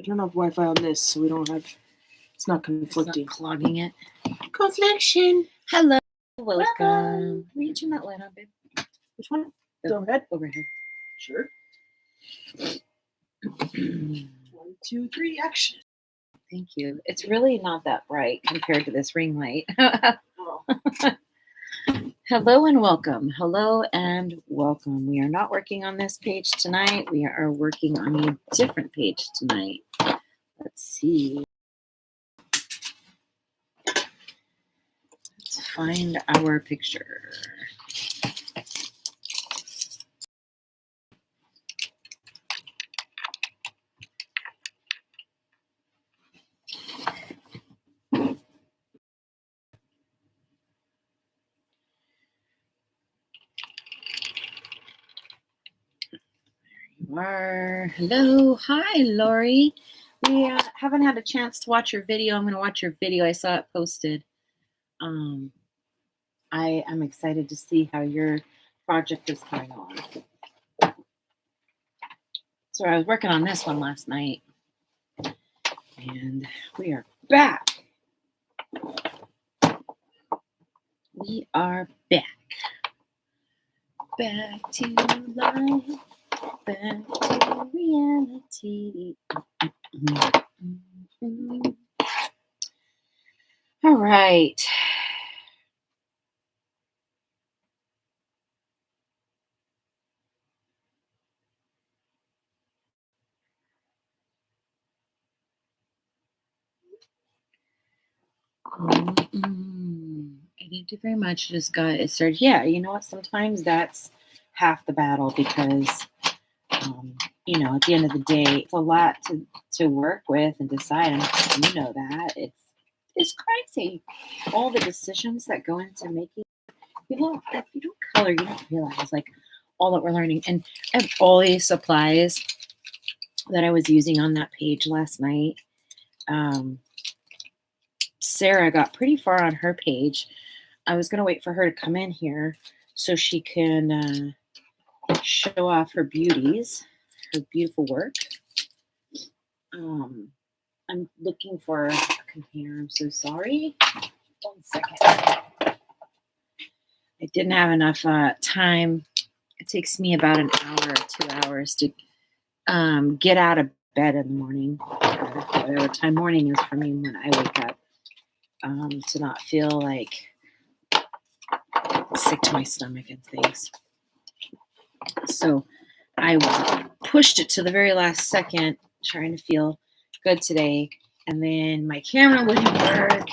turn off Wi-Fi on this so we don't have, it's not conflicting. It's not clogging it. Confliction. Hello. Welcome. Will you turn that light on, babe? Which one? The overhead? Overhead. Sure. 1, 2, 3, action. Thank you. It's really not that bright compared to this ring light. Oh. Hello and welcome. Hello and welcome. We are not working on this page tonight. We are working on a different page tonight. Let's see. Let's find our picture. Hello. Hi, Lori. We haven't had a chance to watch your video. I'm going to watch your video. I saw it posted. I am excited to see how your project is going on. So I was working on this one last night, and we are back. We are back. Back to life. Back to reality. All right. I didn't do very much. Just got it started. Yeah, you know what? Sometimes that's half the battle because, you know, at the end of the day, it's a lot to work with and decide. And you know that it's crazy. All the decisions that go into making. If you don't color, you don't realize like all that we're learning. And I have all these supplies that I was using on that page last night. Sarah got pretty far on her page. I was going to wait for her to come in here so she can show off her beauties, her beautiful work. I'm looking for a container. I'm so sorry. 1 second. I didn't have enough time. It takes me about an hour, 2 hours to get out of bed in the morning, whatever time morning is for me when I wake up, to not feel like sick to my stomach and things. So I pushed it to the very last second, trying to feel good today, and then my camera wouldn't work.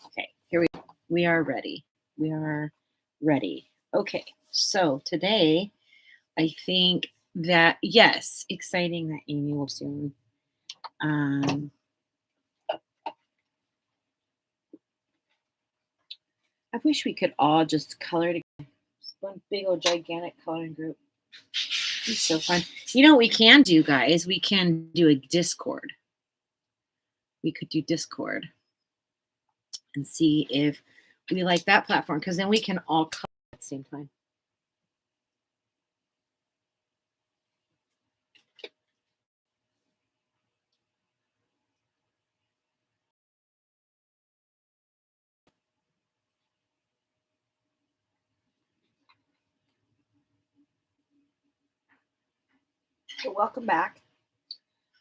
Okay, here we are ready. We are ready. Okay, so today I think that, yes, exciting that Amy will soon. I wish we could all just color together. One big old gigantic coloring group. It's so fun. You know what we can do, guys? We can do a Discord. We could do Discord and see if we like that platform, because then we can all color at the same time. So welcome back.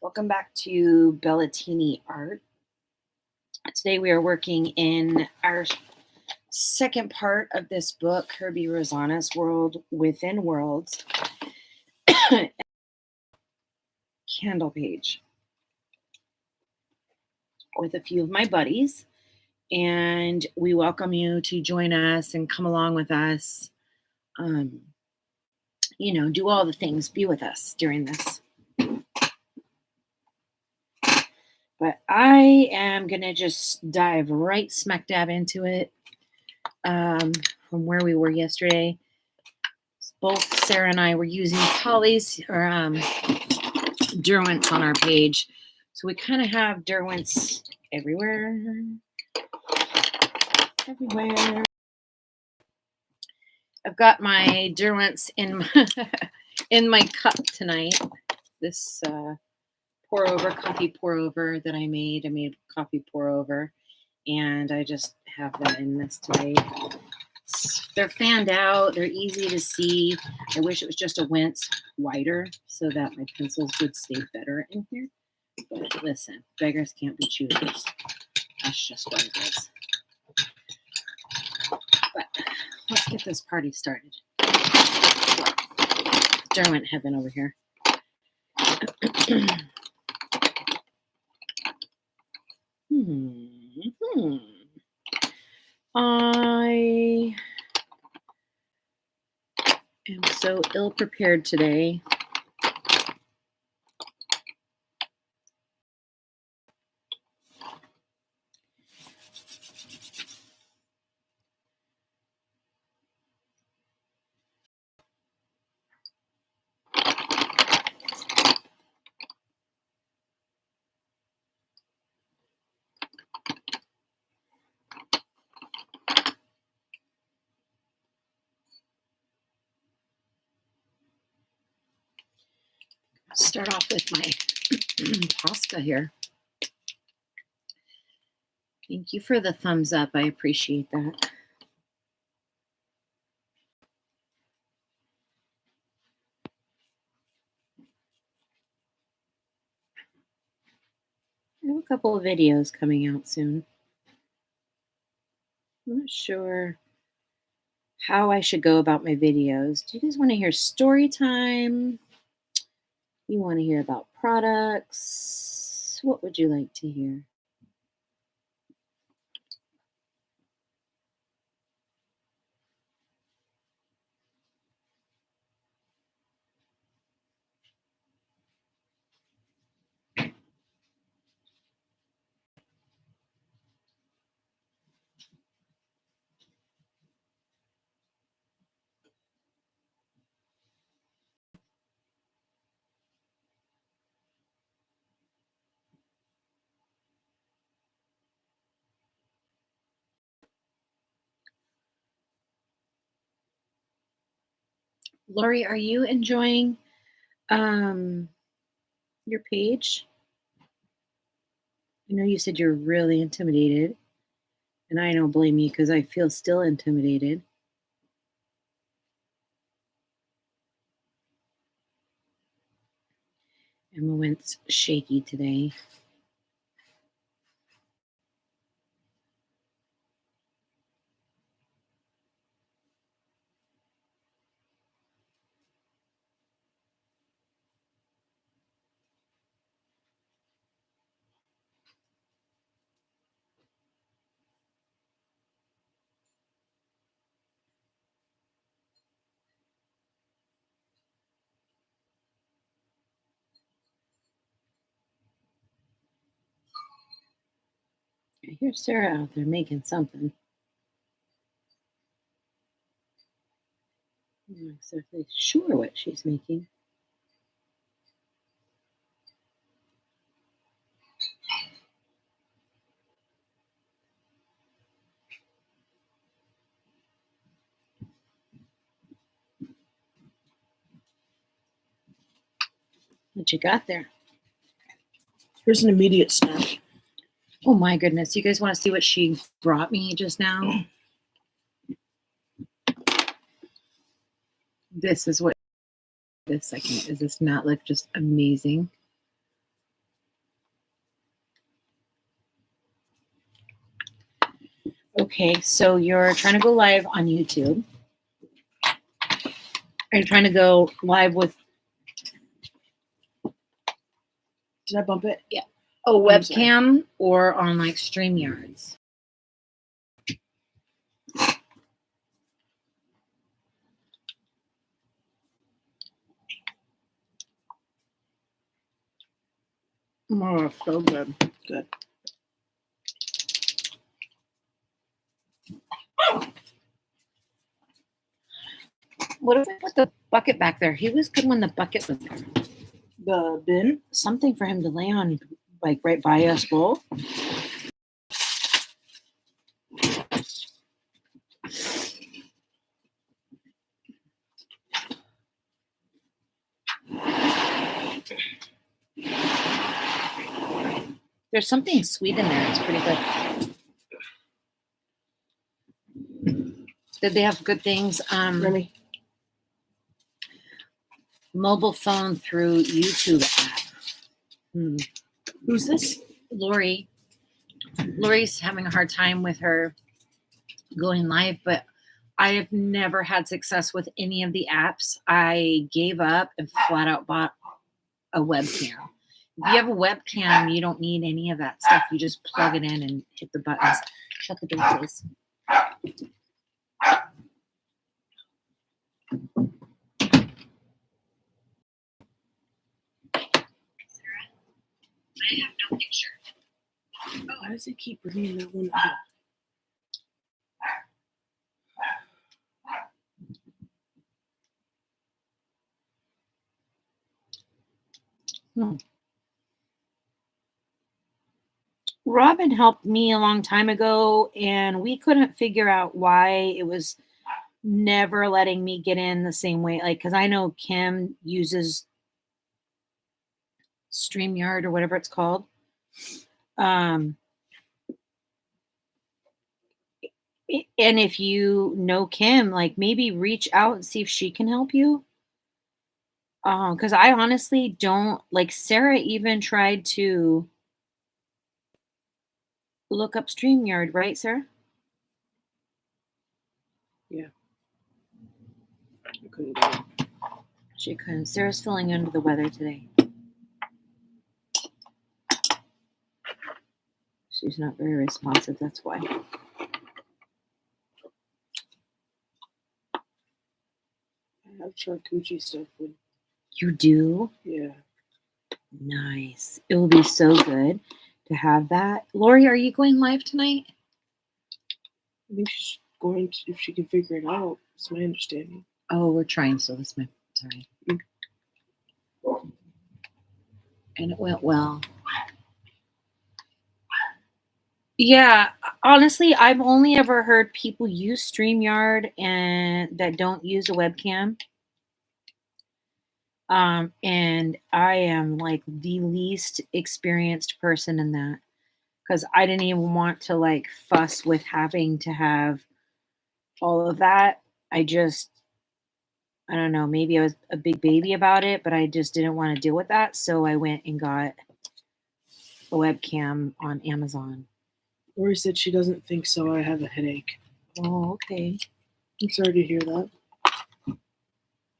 Welcome back to Bellatini Art. Today we are working in our second part of this book, Kerby Rosanes, World Within Worlds, candle page, with a few of my buddies. And we welcome you to join us and come along with us. You know, do all the things, be with us during this. But I am going to just dive right smack dab into it, from where we were yesterday. Both Sarah and I were using Polly's or Derwent's on our page. So we kind of have Derwent's everywhere. Everywhere. I've got my Derwent's in my cup tonight. This coffee pour over that I made. I made coffee pour over, and I just have them in this today. They're fanned out. They're easy to see. I wish it was just a wince wider so that my pencils would stay better in here. But listen, beggars can't be choosers. That's just what it is. But let's get this party started. Derwent heaven over here. I am so ill prepared today. Start off with my pasta here. Thank you for the thumbs up. I appreciate that. I have a couple of videos coming out soon. I'm not sure how I should go about my videos. Do you guys want to hear story time? You want to hear about products? What would you like to hear? Lori, are you enjoying your page? I know you said you're really intimidated, and I don't blame you because I feel still intimidated. Emma went shaky today. I hear Sarah out there making something. I'm not exactly sure what she's making. What you got there? Here's an immediate snack. Oh my goodness. You guys want to see what she brought me just now? This is what this second. Does this not look just amazing? Okay, so you're trying to go live on YouTube. Are you trying to go live with... Did I bump it? Yeah. Oh, webcam or on like StreamYards? Oh, so good. Good. What if I put the bucket back there? He was good when the bucket was there. The bin? Something for him to lay on, like right by us both. There's something sweet in there. It's pretty good. Did they have good things? Remy. Mobile phone through YouTube app. Who's this? Lori's having a hard time with her going live, but I have never had success with any of the apps. I gave up and flat out bought a webcam. If you have a webcam, you don't need any of that stuff. You just plug it in and hit the buttons. Shut the door, please. I have no picture. Why does it keep bringing that one up? Robin helped me a long time ago, and we couldn't figure out why it was never letting me get in the same way. Like, because I know Kim uses StreamYard or whatever it's called. And if you know Kim, like maybe reach out and see if she can help you. Because I honestly don't, like, Sarah even tried to look up StreamYard, right, Sarah? Yeah. I couldn't do it. She couldn't. Sarah's feeling under the weather today. She's not very responsive, that's why. I have charcuterie stuff with. You do? Yeah. Nice. It will be so good to have that. Lori, are you going live tonight? I think she's going to, if she can figure it out. It's my understanding. Oh, we're trying, so this my sorry. And it went well. Yeah, honestly, I've only ever heard people use StreamYard and that don't use a webcam. And I am like the least experienced person in that because I didn't even want to like fuss with having to have all of that. I don't know, maybe I was a big baby about it, but I just didn't want to deal with that. So I went and got a webcam on Amazon. Lori said she doesn't think so. I have a headache. Oh, okay. I'm sorry to hear that.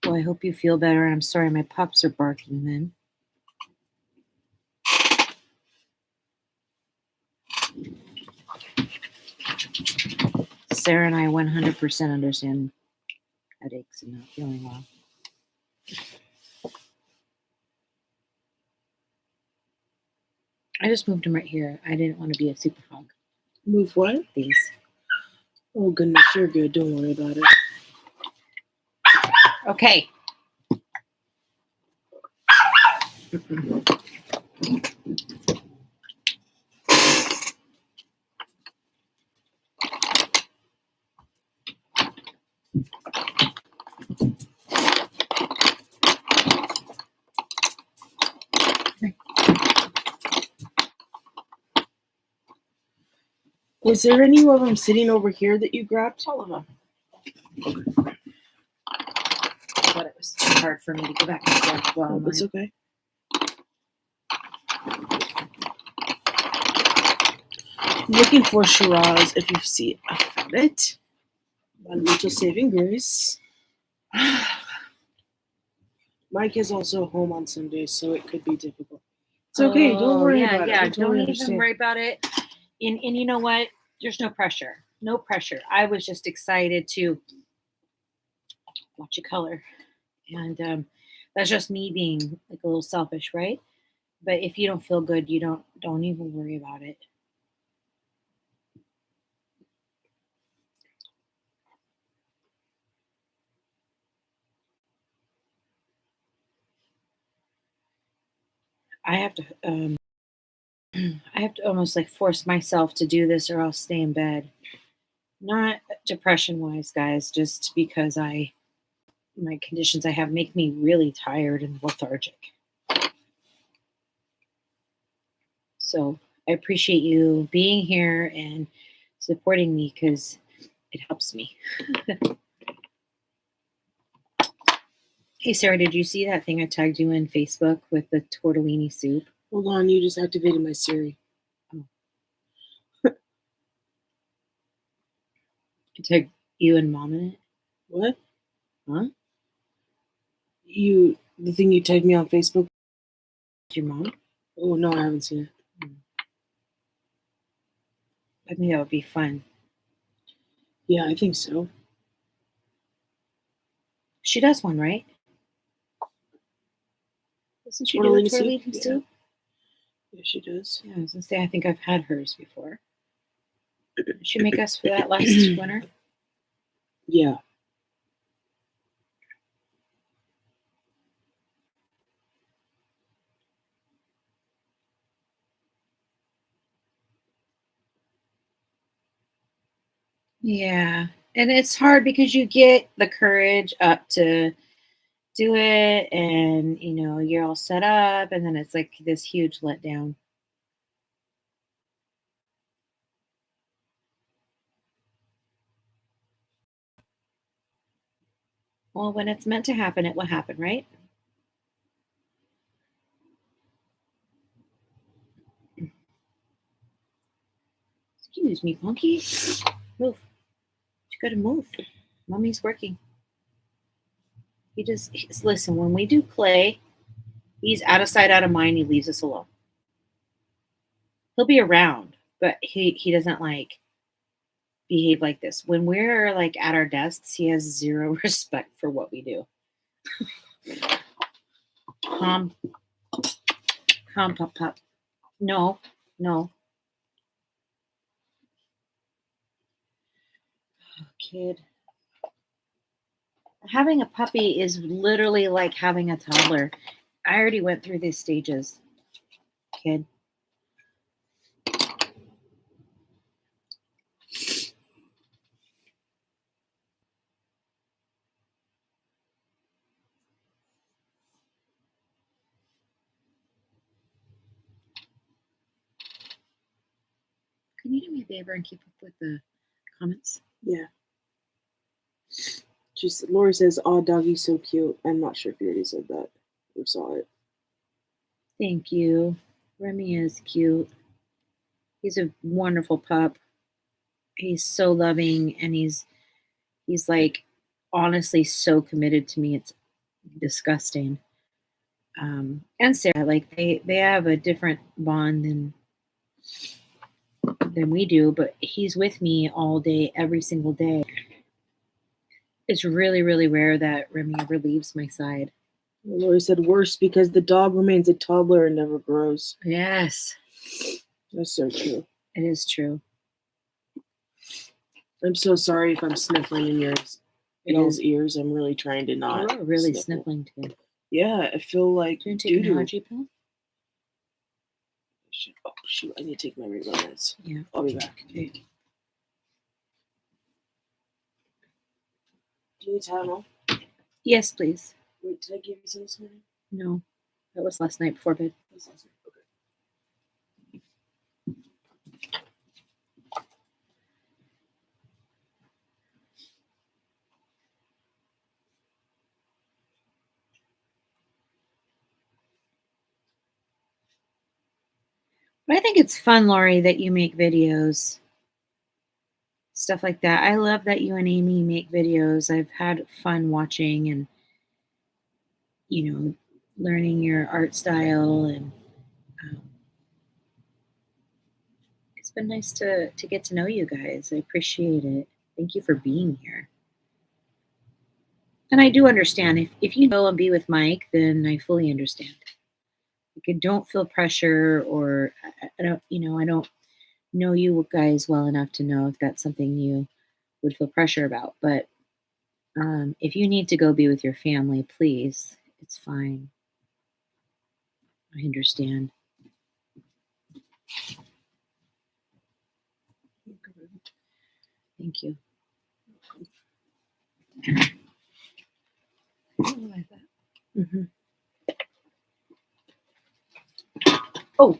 Well, I hope you feel better. And I'm sorry my pups are barking then. Sarah and I 100% understand headaches and not feeling well. I just moved him right here. I didn't want to be a super hog. Move what? These. Oh, goodness. You're good. Don't worry about it. Okay. Was there any of them sitting over here that you grabbed? All of them. But it was too hard for me to go back and forth. Well, It's okay. I'm looking for Shiraz. If you see it, I found it. My little saving grace. Mike is also home on Sundays, so it could be difficult. It's okay. Don't worry about it. I totally Don't understand. even worry about it. And you know what? There's no pressure. No pressure. I was just excited to watch a color. And that's just me being like a little selfish, right? But if you don't feel good, you don't even worry about it. I have to almost like force myself to do this or I'll stay in bed. Not depression wise, guys, just because my conditions I have make me really tired and lethargic. So I appreciate you being here and supporting me because it helps me. Hey, Sarah, did you see that thing I tagged you in Facebook with the tortellini soup? Hold on, you just activated my Siri. I tagged you and Mom in it. What? Huh? The thing you tagged me on Facebook? Your mom? Oh, no, I haven't seen it. I think that would be fun. Yeah, I think so. She does one, right? Doesn't she do a Tortellini soup? tortellini Yeah. soup? Yeah, she does. Yeah, I was gonna say I think I've had hers before. Did she make us for that last winter? Yeah. Yeah. And it's hard because you get the courage up to do it and you're all set up and then it's like this huge letdown. Well, when it's meant to happen, it will happen, right? Excuse me, monkey. Move. You gotta move. Mommy's working. Listen, when we do play, he's out of sight, out of mind. He leaves us alone. He'll be around, but he doesn't like behave like this. When we're like at our desks, he has zero respect for what we do. Calm, pup. No. Oh, kid. Having a puppy is literally like having a toddler. I already went through these stages, kid. Can you do me a favor and keep up with the comments? Yeah. Lori says, "Aw, doggy's so cute." I'm not sure if you already said that or saw it. Thank you. Remy is cute. He's a wonderful pup. He's so loving and he's like honestly so committed to me. It's disgusting. And Sarah, like they have a different bond than we do, but he's with me all day, every single day. It's really, really rare that Remy ever leaves my side. Lori said, "Worse because the dog remains a toddler and never grows." Yes, That's so true. it is true. I'm so sorry if I'm sniffling in y'all's ears. I'm really trying to not. You're really sniffle. sniffling too. Yeah, I feel like Do you want to take an doo-doo. allergy pill? Oh shoot! I need to take my regular meds. Yeah. I'll be back. Okay. Do you need Tylenol? Yes, please. Wait, did I give you some this morning? No, that was last night before bed. That was last night. Okay. But I think it's fun, Lori, that you make videos. Stuff like that. I love that you and Amy make videos. I've had fun watching and, learning your art style. And um, it's been nice to get to know you guys. I appreciate it. Thank you for being here. And I do understand if you go and be with Mike, then I fully understand. Like, don't feel pressure or I don't, I don't know you guys well enough to know if that's something you would feel pressure about. But if you need to go be with your family, please, it's fine. I understand. Thank you. Like that. Mm-hmm. Oh,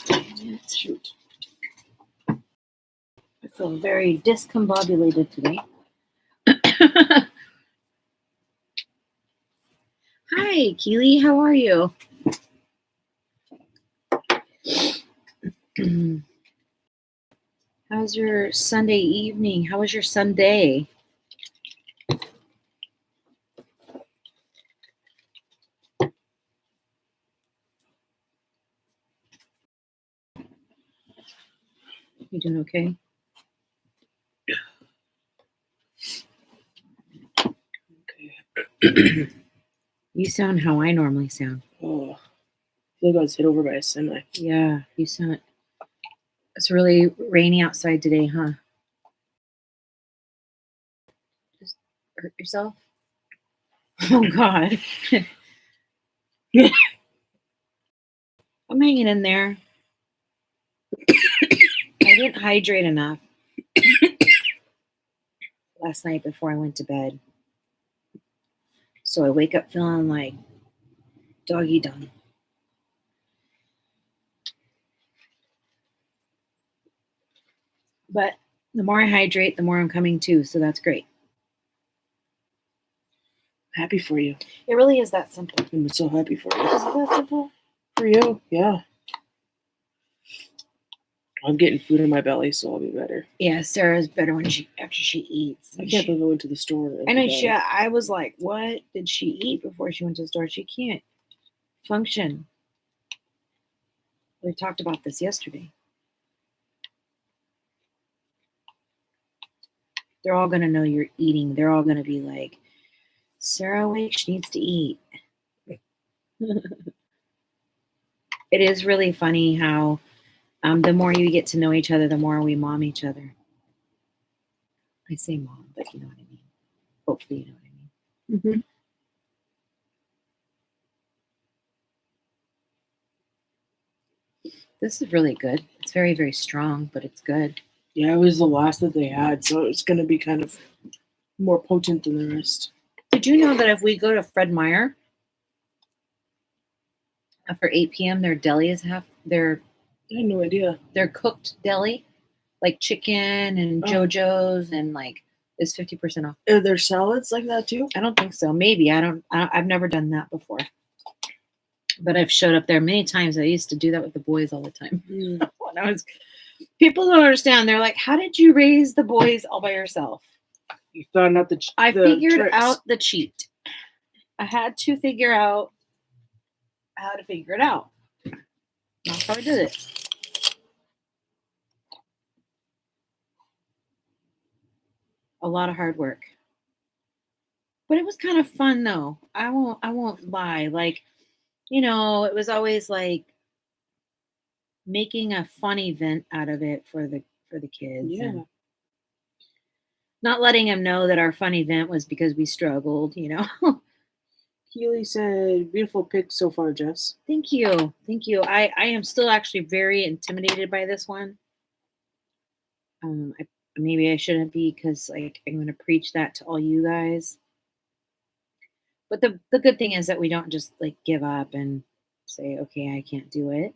good. it. Shoot. I feel very discombobulated today. Hi, Keely. How are you? How's your Sunday evening? How was your Sunday? You doing okay? Okay. You sound how I normally sound. Oh, I feel like I was hit over by a semi. Yeah, you sound. It's really rainy outside today, huh? Just hurt yourself? Oh God. I'm hanging in there. I didn't hydrate enough last night before I went to bed. So I wake up feeling like doggy dung. But the more I hydrate, the more I'm coming to. So that's great. Happy for you. It really is that simple. I'm so happy for you. Is it that simple? For you, yeah. I'm getting food in my belly, so I'll be better. Yeah, Sarah's better when after she eats. I can't go into the store. I know I was like, what did she eat before she went to the store? She can't function. We talked about this yesterday. They're all gonna know you're eating. They're all gonna be like, Sarah awake, she needs to eat. It is really funny how the more you get to know each other, the more we mom each other. I say mom, but you know what I mean. Hopefully you know what I mean. Mm-hmm. This is really good. It's very, very strong, but it's good. Yeah, it was the last that they had, so it's going to be kind of more potent than the rest. Did you know that if we go to Fred Meyer after 8 p.m., their delis have their... I had no idea. Their cooked deli, like chicken and JoJo's, and like is 50% off. Are there salads like that too? I don't think so. Maybe I've never done that before, but I've showed up there many times. I used to do that with the boys all the time. When I was, people don't understand. They're like, "How did you raise the boys all by yourself?" You found out I figured tricks. out the cheat. I had to figure out how to figure it out. That's how I did it. A lot of hard work. But it was kind of fun though. I won't lie. Like, you know, it was always like making a fun event out of it for the kids. Yeah. And not letting them know that our fun event was because we struggled, you know. Keely said, beautiful pick so far, Jess. Thank you. Thank you. I am still actually very intimidated by this one. Maybe I shouldn't be, because like I'm going to preach that to all you guys. But the good thing is that we don't just like give up and say, okay, I can't do it.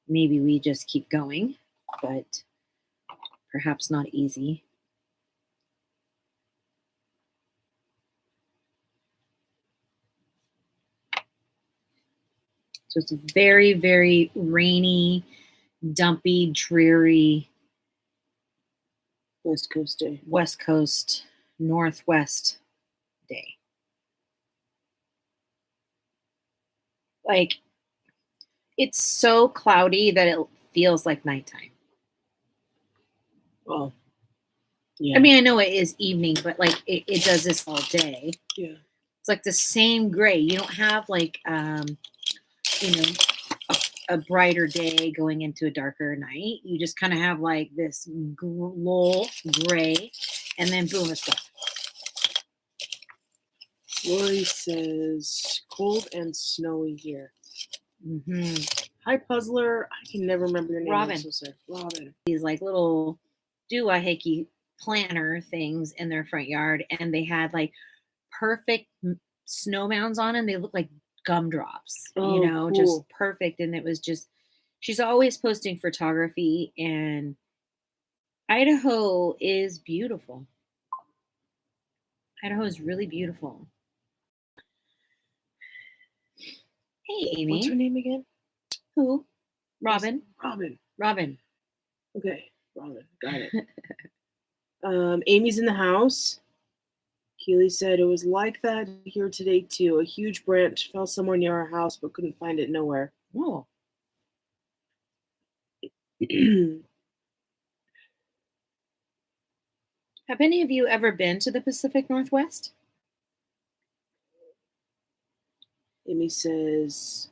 Maybe we just keep going, but perhaps not easy. So it's a very, very rainy, dumpy, dreary West Coast day. West Coast, Northwest day. Like, it's so cloudy that it feels like nighttime. Well, yeah. I mean, I know it is evening, but like it does this all day. Yeah. It's like the same gray. You don't have like, you know, a brighter day going into a darker night. You just kind of have like this lull gray, and then boom, it's gone. Lori says, cold and snowy here. Mm-hmm. Hi, Puzzler. I can never remember your name. Robin. Robin. These like little doohickey planter things in their front yard, and they had like perfect snow mounds on them. They look like gumdrops, you know, cool. just perfect. And it was just, She's always posting photography, and Idaho is beautiful. Idaho is really beautiful. Hey, What's her Amy. name again? Who? Robin. Robin. Robin. Okay, Robin. Got it. Amy's in the house. Keely said it was like that here today too. A huge branch fell somewhere near our house, but couldn't find it nowhere. Oh, have any of you ever been to the Pacific Northwest? Amy says,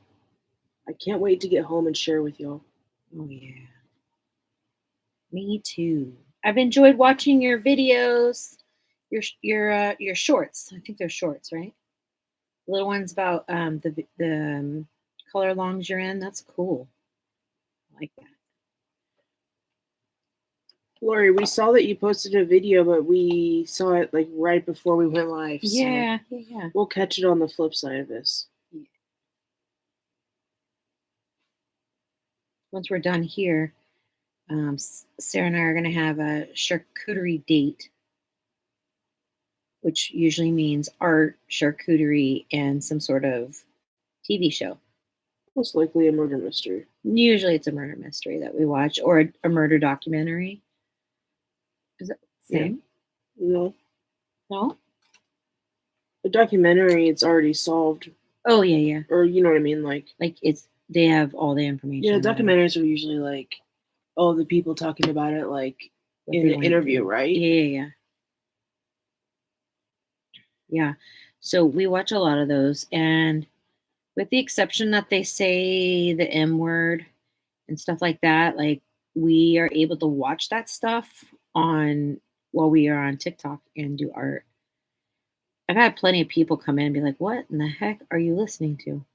I can't wait to get home and share with y'all. Oh yeah. Me too. I've enjoyed watching your videos, your shorts. I think they're shorts, right? The little ones about the color alongs you're in. That's cool. I like that. Lori, we saw that you posted a video, but we saw it like right before we went live. So Yeah. we'll catch it on the flip side of this. Once we're done here, Sarah and I are going to have a charcuterie date, which usually means art, charcuterie, and some sort of TV show. Most likely a murder mystery. Usually it's a murder mystery that we watch or a murder documentary. Is it the same? No. No? The documentary, it's already solved. Oh, yeah. Or you know what I mean? Like they have all the information. Yeah, documentaries are usually like all the people talking about it like in an interview, right? Yeah. Yeah. So we watch a lot of those, and with the exception that they say the M word and stuff like that, like we are able to watch that stuff while we are on TikTok and do art. I've had plenty of people come in and be like, what in the heck are you listening to?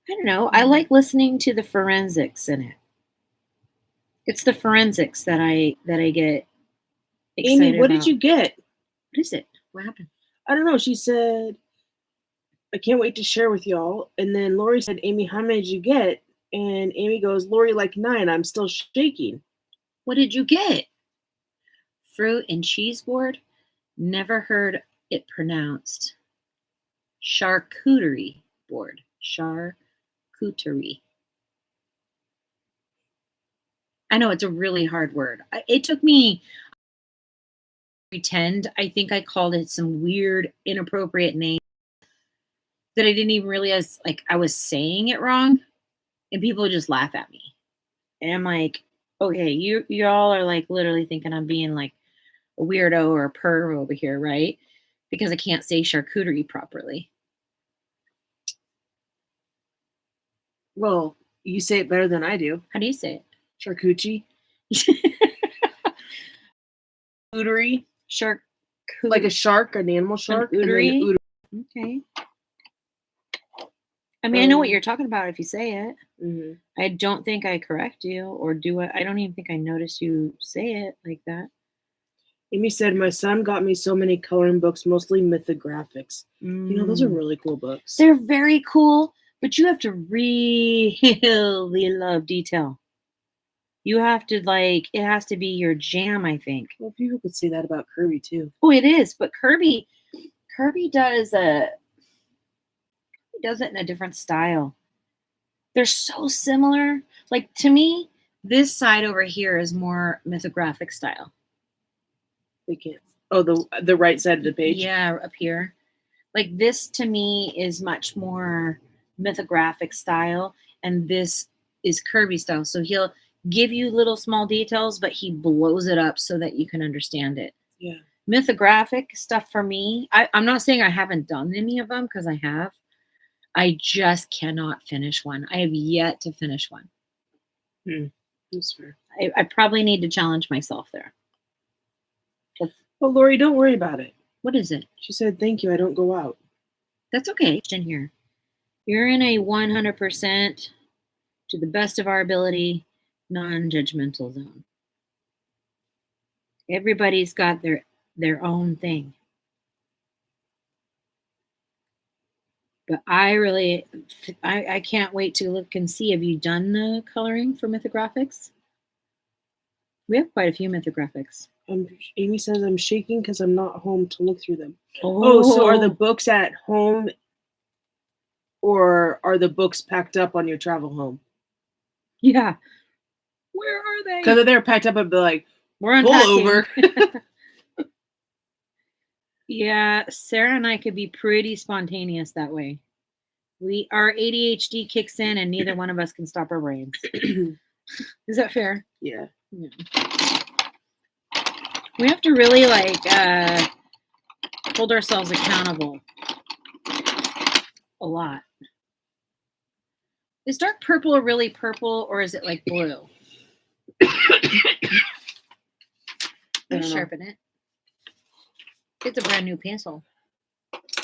I don't know. I like listening to the forensics in it. It's the forensics that I get excited Amy, what about. did you get? What is it? What happened? I don't know. She said, I can't wait to share with y'all. And then Lori said, Amy, how many did you get? And Amy goes, Lori, like 9. I'm still shaking. What did you get? Fruit and cheese board? Never heard it pronounced. Charcuterie board. Charcuterie. I know it's a really hard word. It took me pretend. I think I called it some weird, inappropriate name that I didn't even realize like I was saying it wrong, and people would just laugh at me. And I'm like, okay, y'all are like literally thinking I'm being like a weirdo or a perv over here, right? Because I can't say charcuterie properly. Well, you say it better than I do. How do you say it? Charcuterie. Charcuterie. Like a shark, an animal shark. Charcuterie. Okay. I mean, I know what you're talking about if you say it. Mm-hmm. I don't think I correct you or do it. I don't even think I noticed you say it like that. Amy said, my son got me so many coloring books, mostly mythographics. You know, those are really cool books. They're very cool, but you have to really love detail. You have to it has to be your jam, I think. Well, people could say that about Kerby too. Oh, it is, but Kerby does it in a different style. They're so similar. Like to me, this side over here is more mythographic style. They can't. Oh, the right side of the page? Yeah, up here. Like this to me is much more mythographic style, and this is Kerby style. So he'll give you little small details, but he blows it up so that you can understand it. Yeah. Mythographic stuff for me, I'm not saying I haven't done any of them because I have. I just cannot finish one. I have yet to finish one. That's fair. I probably need to challenge myself there. Well, Lori, don't worry about it. What is it? She said, thank you. I don't go out. That's okay. In here. You're in a 100% to the best of our ability, non-judgmental zone. Everybody's got their own thing. But I can't wait to look and see. Have you done the coloring for mythographics? We have quite a few mythographics. Amy says I'm shaking because I'm not home to look through them. Oh, so are the books at home, or are the books packed up on your travel home? Yeah. Where are they? Because if they're packed up, I'd be like, we're pull unpacking. over. Yeah, Sarah and I could be pretty spontaneous that way. Our ADHD kicks in, and neither one of us can stop our brains. Is that fair? Yeah. We have to really hold ourselves accountable a lot. Is dark purple really purple, or is it like blue? Let's sharpen it. It's a brand new pencil.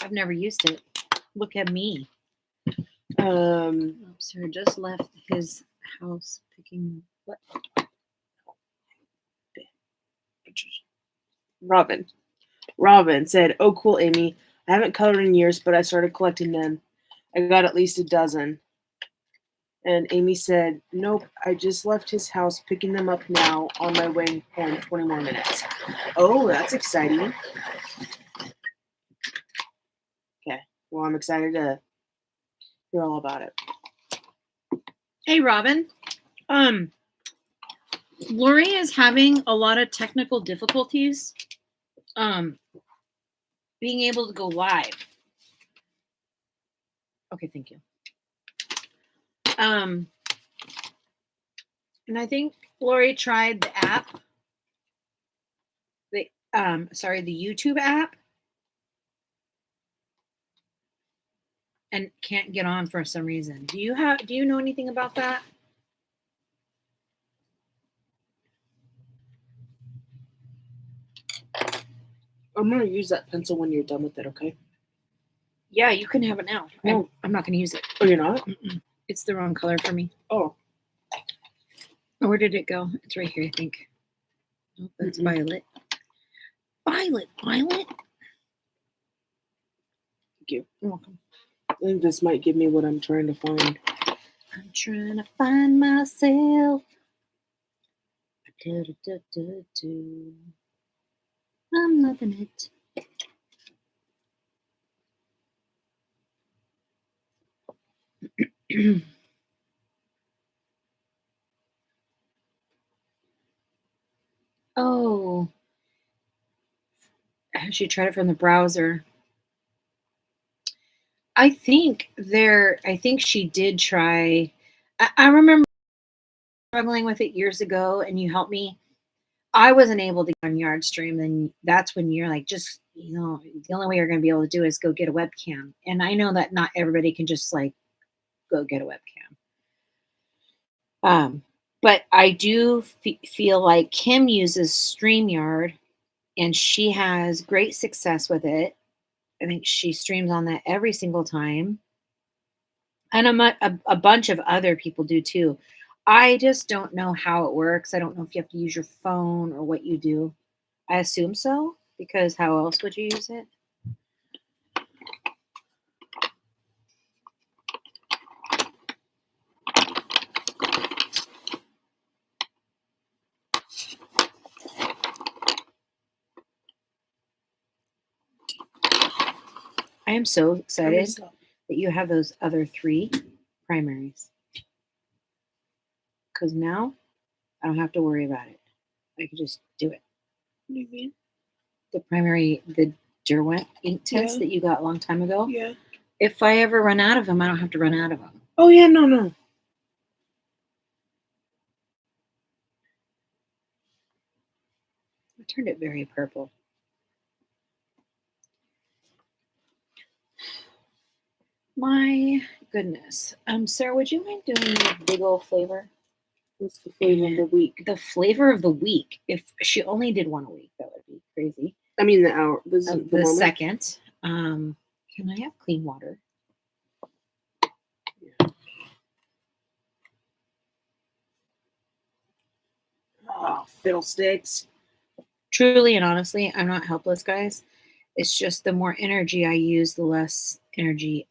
I've never used it. Look at me. Sir just left his house picking what? Robin said, "Oh, cool, Amy. I haven't colored in years, but I started collecting them. I got at least a dozen." And Amy said, "Nope, I just left his house picking them up now on my way home 20 more minutes." Oh, that's exciting. Okay, well, I'm excited to hear all about it. Hey, Robin. Lori is having a lot of technical difficulties being able to go live. Okay, thank you. And I think Lori tried the app, the YouTube app, and can't get on for some reason. Do you know anything about that? I'm going to use that pencil when you're done with it, okay? Yeah, you can have it now. No. I'm not going to use it. Oh, you're not? Mm-mm. It's the wrong color for me. Oh. Where did it go? It's right here, I think. Oh, that's violet. Violet. Thank you. You're welcome. I think this might give me what I'm trying to find. I'm trying to find myself. I'm loving it. Oh, she tried it from the browser. I think she did try. I remember struggling with it years ago, and you helped me. I wasn't able to get on Yardstream, and that's when you're like, just, the only way you're going to be able to do is go get a webcam. And I know that not everybody can just go get a webcam. But I do feel like Kim uses StreamYard, and she has great success with it. I think she streams on that every single time. And a bunch of other people do too. I just don't know how it works. I don't know if you have to use your phone or what you do. I assume so, because how else would you use it? I am so excited that you have those other 3 primaries. Because now I don't have to worry about it. I can just do it. What do you mean? The Derwent ink test that you got a long time ago. Yeah. If I ever run out of them, I don't have to run out of them. Oh, yeah, no. I turned it very purple. My goodness. Sarah, would you mind doing the big old flavor? What's the flavor of the week? The flavor of the week. If she only did one a week, that would be crazy. I mean, the hour. The second. Can I have clean water? Yeah. Oh, fiddlesticks. Truly and honestly, I'm not helpless, guys. It's just the more energy I use, the less energy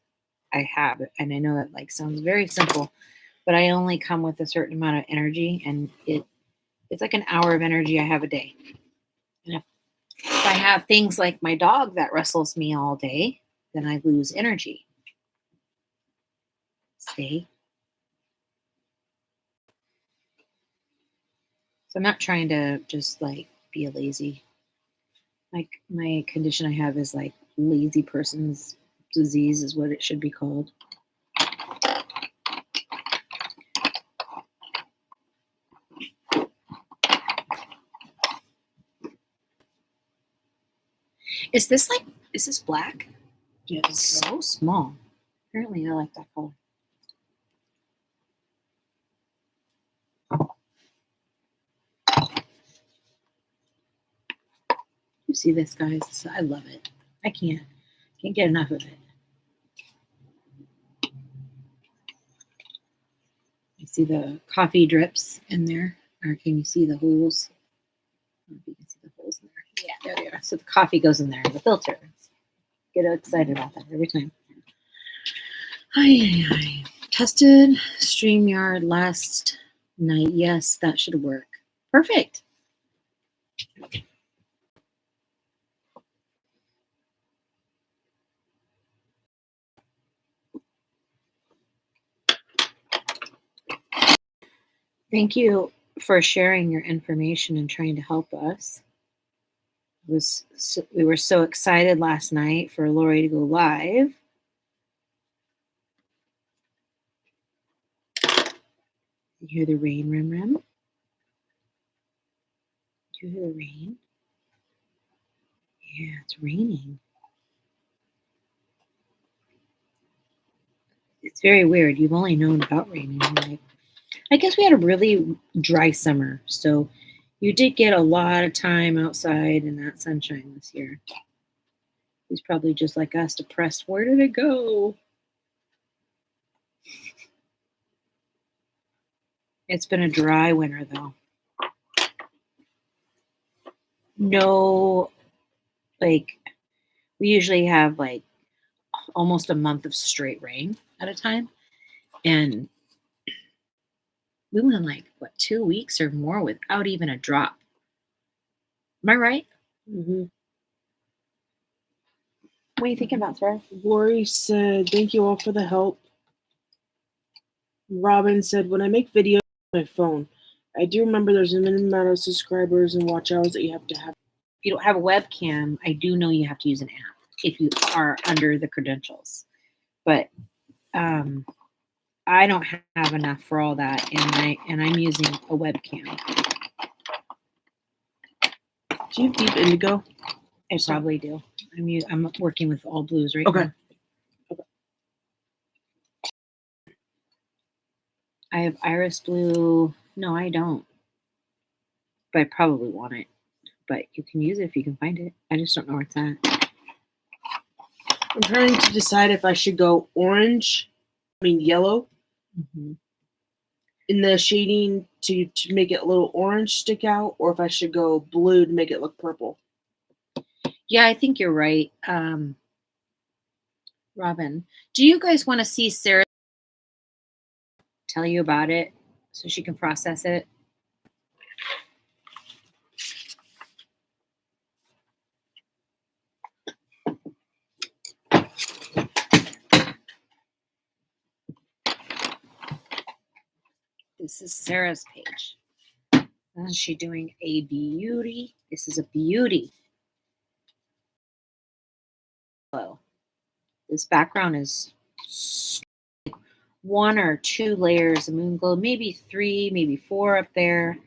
I have, and I know that like sounds very simple, but I only come with a certain amount of energy, and it's like an hour of energy I have a day. And if I have things like my dog that wrestles me all day, then I lose energy. Stay. So I'm not trying to just like be a lazy. Like my condition I have is like lazy person's disease is what it should be called. Is this black? Yeah, It's so small. Apparently I like that color. You see this, guys? I love it. I can't get enough of it. You see the coffee drips in there, or can you see the holes? I don't know if you can see the holes in there. Yeah, there they are. So the coffee goes in there, the filter. Get excited about that every time. I tested StreamYard last night. Yes, that should work. Perfect. Thank you for sharing your information and trying to help us. We were so excited last night for Lori to go live. You hear the rain, Rim Rim? Do you hear the rain? Yeah, it's raining. It's very weird. You've only known about rain in your life. I guess we had a really dry summer, so you did get a lot of time outside in that sunshine this year. He's probably just like us, depressed. Where did it go? It's been a dry winter, though. No, like, we usually have like almost a month of straight rain at a time. And we went like, what, 2 weeks or more without even a drop. Am I right? Mm-hmm. What are you thinking about, Sarah? Lori said, "Thank you all for the help." Robin said, "When I make videos on my phone, I do remember there's a minimum amount of subscribers and watch hours that you have to have." If you don't have a webcam, I do know you have to use an app if you are under the credentials. But I don't have enough for all that, and I'm using a webcam. Do you have deep indigo? I probably do. I'm working with all blues right Okay. now. I have iris blue. No, I don't. But I probably want it. But you can use it if you can find it. I just don't know where it's at. I'm trying to decide if I should go yellow in the shading to make it a little orange stick out, or if I should go blue to make it look purple. Yeah, I think you're right. Robin, do you guys want to see Sarah tell you about it so she can process it? This is Sarah's page. Is she doing a beauty? This is a beauty. This background is 1 or 2 layers of moon glow, maybe 3, maybe 4 up there.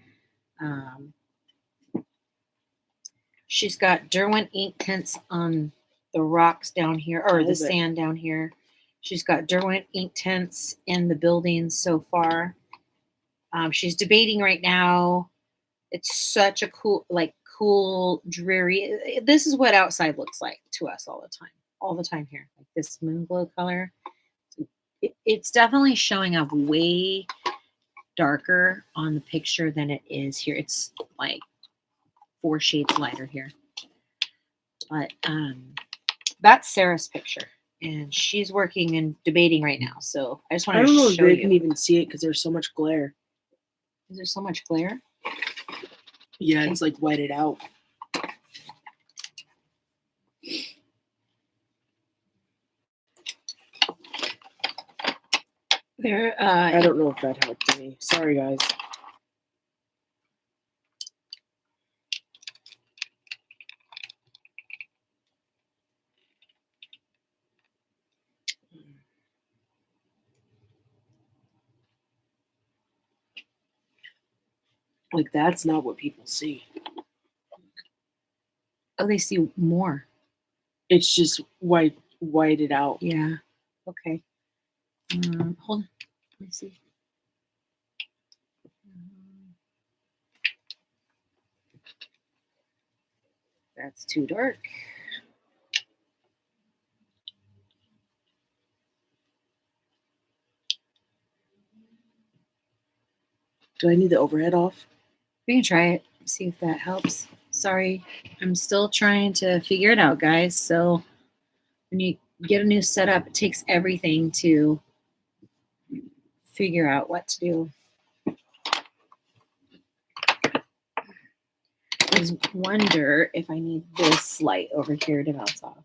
She's got Derwent ink tints on the rocks down here, or the sand down here. She's got Derwent ink tints in the buildings so far. She's debating right now. It's such a cool, dreary. This is what outside looks like to us all the time here. Like this moon glow color. It's definitely showing up way darker on the picture than it is here. It's like 4 shades lighter here. But that's Sarah's picture. and she's working and debating right now. So I just I wanted don't to know if show they can you. even see it because there's so much glare. Is there so much glare? Yeah, it's like whited out. There. I don't know if that helped any. Sorry, guys. Like, that's not what people see. Oh, they see more. It's just whited out. Yeah. Okay. Hold on. Let me see. That's too dark. Do I need the overhead off? We can try it. See if that helps. Sorry, I'm still trying to figure it out, guys. So when you get a new setup, it takes everything to figure out what to do. I wonder if I need this light over here to bounce off.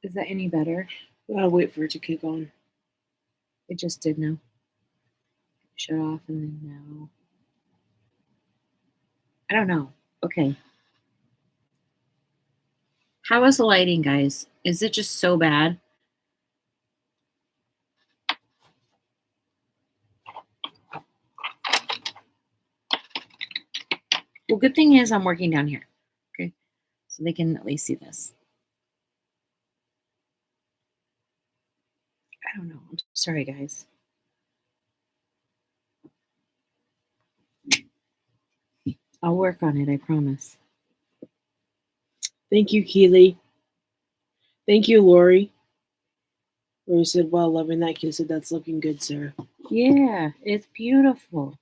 Is that any better? I'll wait for it to kick on. It just did now. Shut off and then now. I don't know. Okay. How is the lighting, guys? Is it just so bad? Well, good thing is I'm working down here. Okay. So they can at least see this. I don't know. I'm sorry, guys. I'll work on it, I promise. Thank you, Keely. Thank you, Lori. Lori said, "Well, loving that." Kid said, "That's looking good, Sarah." Yeah, it's beautiful.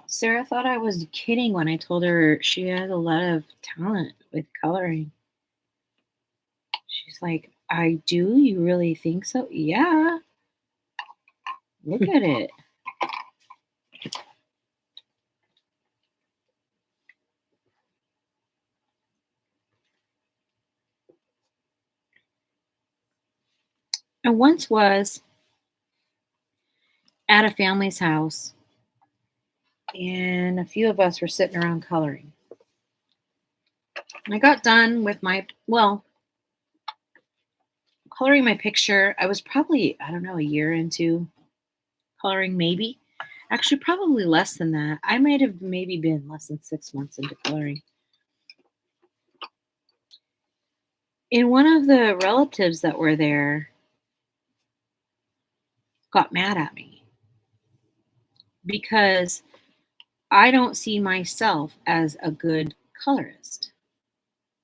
Sarah thought I was kidding when I told her she has a lot of talent with coloring. She's like, I do? You really think so? Yeah. Look at it. I once was at a family's house, and a few of us were sitting around coloring. I got done with coloring my picture. I was probably, I don't know, a year into coloring, maybe. Actually, probably less than that. I might have maybe been less than 6 months into coloring. And one of the relatives that were there got mad at me because I don't see myself as a good colorist.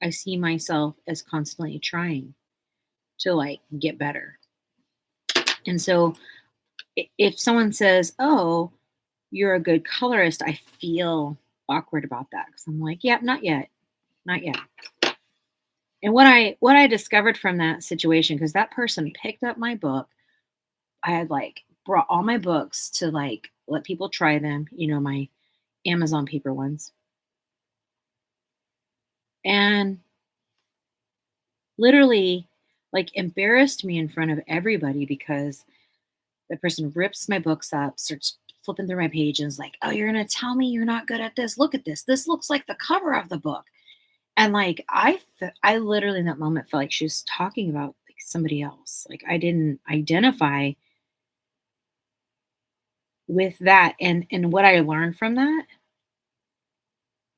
I see myself as constantly trying to get better. And so if someone says, "Oh, you're a good colorist," I feel awkward about that because I'm like, "Yeah, not yet. Not yet." And what I discovered from that situation, because that person picked up my book, I had brought all my books to let people try them, my Amazon paper ones. And literally embarrassed me in front of everybody because the person rips my books up, starts flipping through my pages like, "Oh, you're going to tell me you're not good at this? Look at this. This looks like the cover of the book." And I literally in that moment felt like she was talking about somebody else. Like I didn't identify with that. And what I learned from that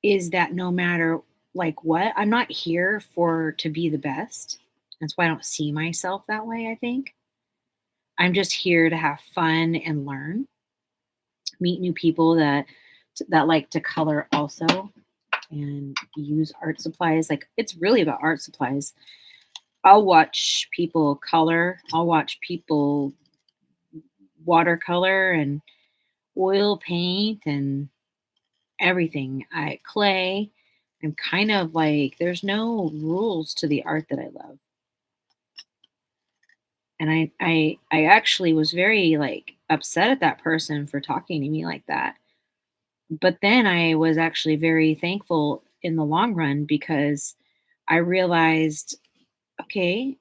is that no matter what, I'm not here to be the best. That's why I don't see myself that way, I think. I'm just here to have fun and learn, meet new people that like to color also and use art supplies. Like it's really about art supplies. I'll watch people color. I'll watch people watercolor and oil paint and everything. I clay. I'm kind of like there's no rules to the art that I love. And I actually was very like upset at that person for talking to me like that. But then I was actually very thankful in the long run because I realized, okay,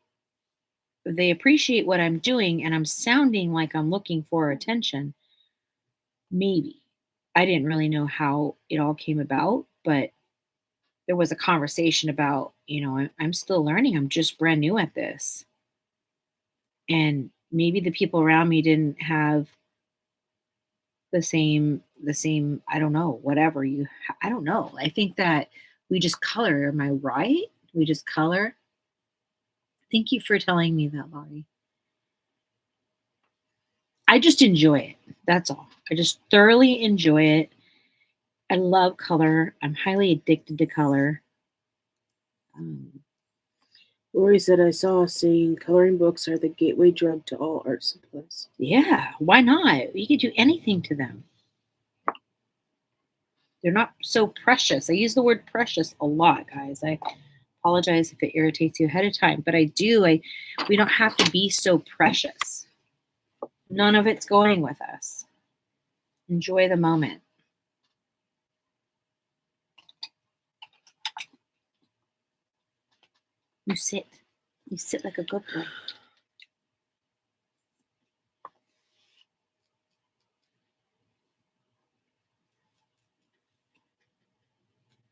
they appreciate what I'm doing and I'm sounding like I'm looking for attention. Maybe. I didn't really know how it all came about, but there was a conversation about, I'm still learning. I'm just brand new at this. And maybe the people around me didn't have the same, I don't know, whatever I don't know. I think that we just color. Am I right? We just color. Thank you for telling me that, Laurie. I just enjoy it. That's all. I just thoroughly enjoy it. I love color. I'm highly addicted to color. Um, Lori said, I saw a saying, coloring books are the gateway drug to all art supplies. yeah, why not? You could do anything to them. They're not so precious. I use the word precious a lot, guys. I apologize if it irritates you ahead of time, but I do. We don't have to be so precious. None of it's going with us. Enjoy the moment. You sit. You sit like a good boy.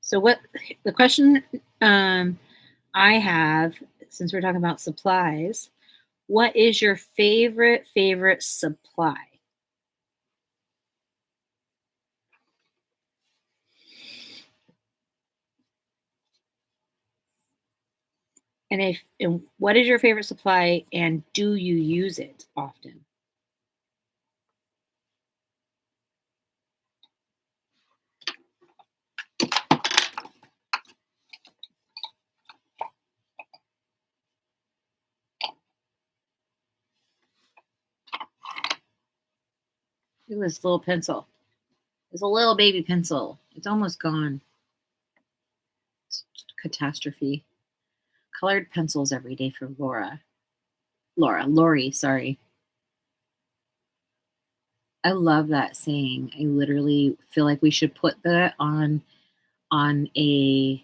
So what the question I have, since we're talking about supplies, what is your favorite supply? And what is your favorite supply and do you use it often? Look at this little pencil. It's a little baby pencil. It's almost gone. It's catastrophe. Colored pencils every day for Lori, sorry. I love that saying. I literally feel like we should put that on a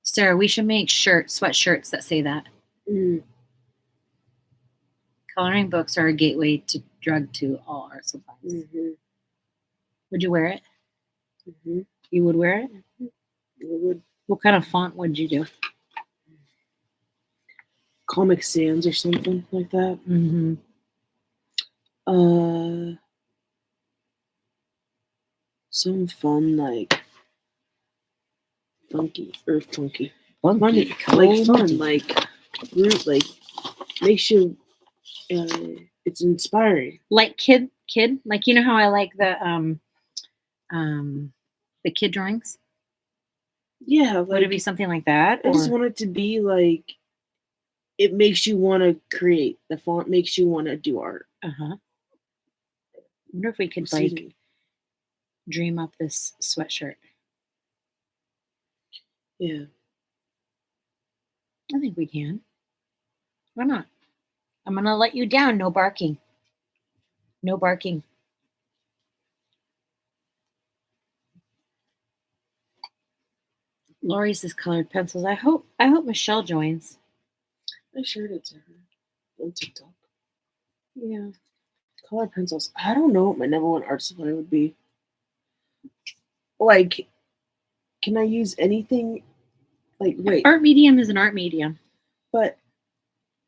Sarah, we should make sweatshirts that say that. Mm. Coloring books are a gateway to drug to all art supplies. Mm-hmm. Would you wear it? Mm-hmm. You would wear it? I would. What kind of font would you do? Comic Sans or something like that. Mm-hmm. Some fun, like funky. Funky, like fun, like makes you. It's inspiring. Like kid. Like, you know how I like the kid drawings? Yeah, Would it be something like that? I just want it to be like. It makes you want to create. The font makes you want to do art. I wonder if we could dream up this sweatshirt. Yeah. I think we can. Why not? I'm going to let you down. No barking. No barking. Lori's is colored pencils. I hope Michelle joins. I shared it to her on TikTok. Yeah. Colored pencils. I don't know what my number one art supply would be. Like, can I use anything? Like, wait. Art medium is an art medium. But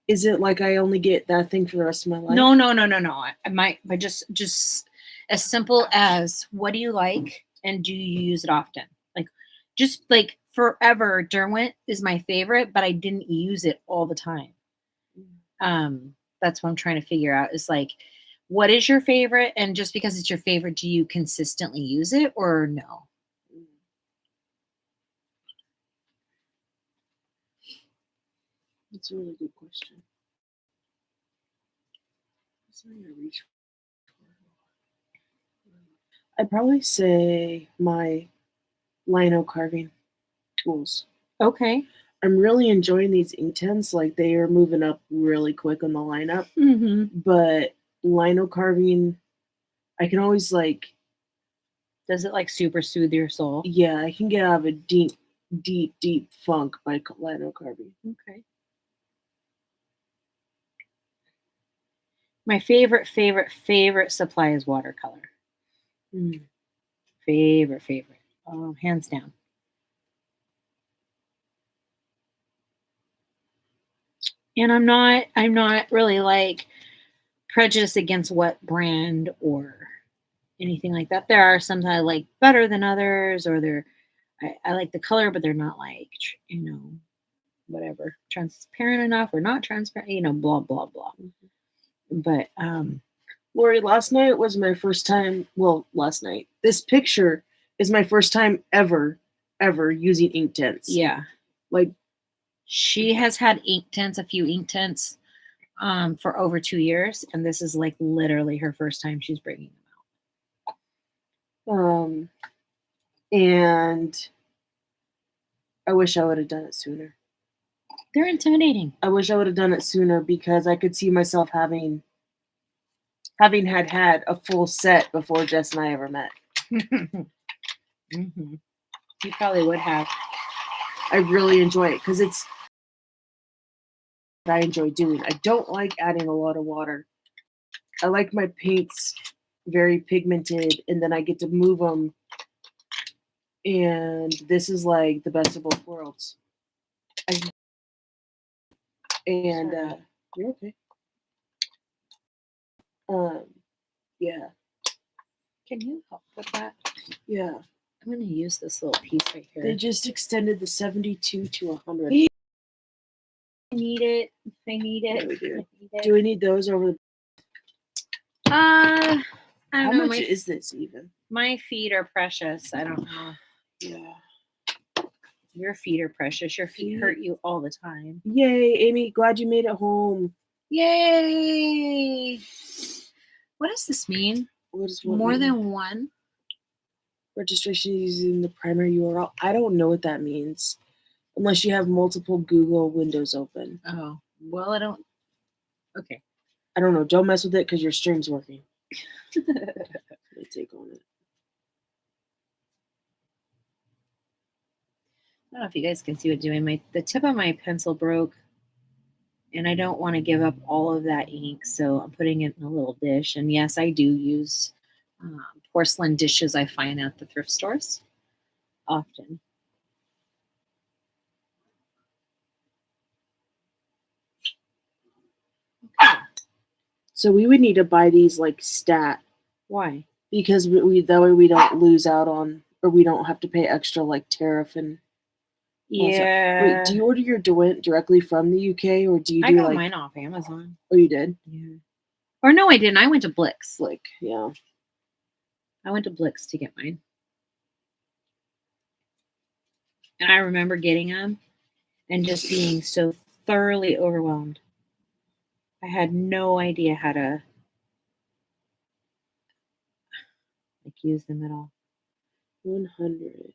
is it like I only get that thing for the rest of my life? No. I might, but just as simple as what do you like and do you use it often? Like, just like forever, Derwent is my favorite, but I didn't use it all the time. That's what I'm trying to figure out is like, what is your favorite? And just because it's your favorite, do you consistently use it or no? That's a really good question. What's something I reach for? I'd probably say my lino carving tools. Okay. I'm really enjoying these Inktense. Like they are moving up really quick on the lineup. Mm-hmm. But lino carving, I can always like, Does it like super soothe your soul? yeah, I can get out of a deep funk by lino carving. Okay. My favorite supply is watercolor. Mm. Favorite. Hands down. And I'm not really like prejudiced against what brand or anything like that. There are some that I like better than others, or I like the color, but they're not like whatever, transparent enough or not transparent, blah blah blah. But Lori, last night was my first time. Well, last night. This picture is my first time ever using Inktense. yeah, Like she has had a few Inktense, for over 2 years, and this is like literally her first time she's bringing them um, and I wish I would have done it sooner. They're intimidating. I wish I would have done it sooner because I could see myself having had a full set before Jess and I ever met. Mm-hmm. You probably would have. I really enjoy it because it's what I enjoy doing. I don't like adding a lot of water. I like my paints very pigmented, and then I get to move them. And this is like the best of both worlds. You're okay. Yeah. Can you help with that? Yeah. I'm going to use this little piece right here. They just extended the 72 to 100. I need it. Yeah, we do. Do we need those over? I don't How know. much is this even? My feet are precious. I don't know. Yeah. Your feet are precious. Your feet hurt you all the time. Yay, Amy. Glad you made it home. Yay. What does this mean? What does more than one? Registration using the primary URL. I don't know what that means. Unless you have multiple Google windows open. Oh, well, I don't. Okay. I don't know. Don't mess with it because your stream's working. Let me take on it. I don't know if you guys can see what doing. The tip of my pencil broke, and I don't want to give up all of that ink, so I'm putting it in a little dish. And yes, I do use porcelain dishes I find at the thrift stores often. Okay. So we would need to buy these like stat. Why? Because we that way we don't lose out on, or we don't have to pay extra like tariff and. Yeah. Wait, do you order your DeWint directly from the UK, or do you do I got like mine off Amazon? Oh, you did? Yeah. Or no, I didn't. I went to Blix. Like, yeah. I went to Blix to get mine. And I remember getting them and just being so thoroughly overwhelmed. I had no idea how to use them at all. 100.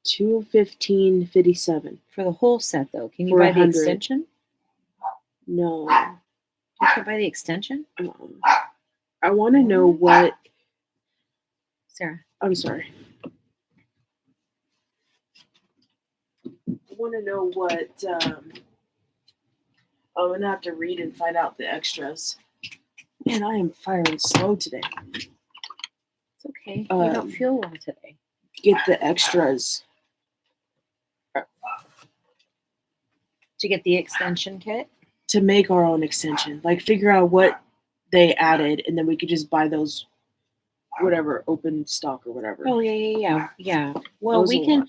215.57 for the whole set, though. Can you buy the extension? No. You can buy the extension. I want to know what. Sarah, I'm sorry. I want to know what. I'm gonna have to read and find out the extras. Man, I am firing slow today. It's okay. You don't feel well today. Get the extras. To get the extension kit? To make our own extension. Like, figure out what they added, and then we could just buy those, whatever, open stock or whatever. Oh, yeah. Well, we can.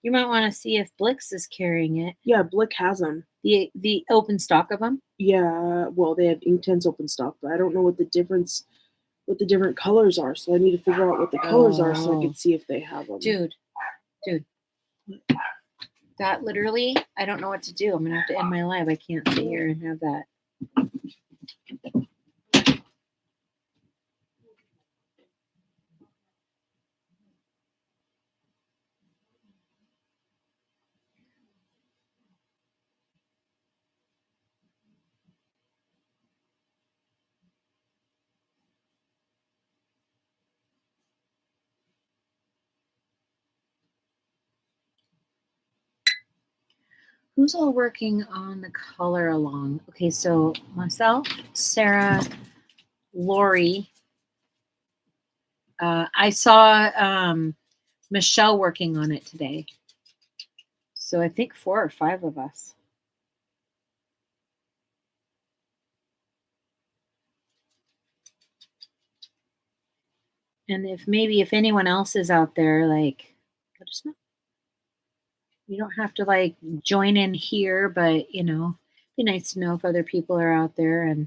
You might want to see if Blix is carrying it. Yeah, Blick has them. The open stock of them? Yeah, well, they have Inktense open stock, but I don't know what the different colors are, so I need to figure out what the colors are so I can see if they have them. Dude. That literally, I don't know what to do. I'm gonna have to end my live. I can't sit here and have that. Who's all working on the color along? Okay, so myself, Sarah, Lori. I saw Michelle working on it today. So I think 4 or 5 of us. And if anyone else is out there, like, let us know. You don't have to like join in here, but be nice to know if other people are out there and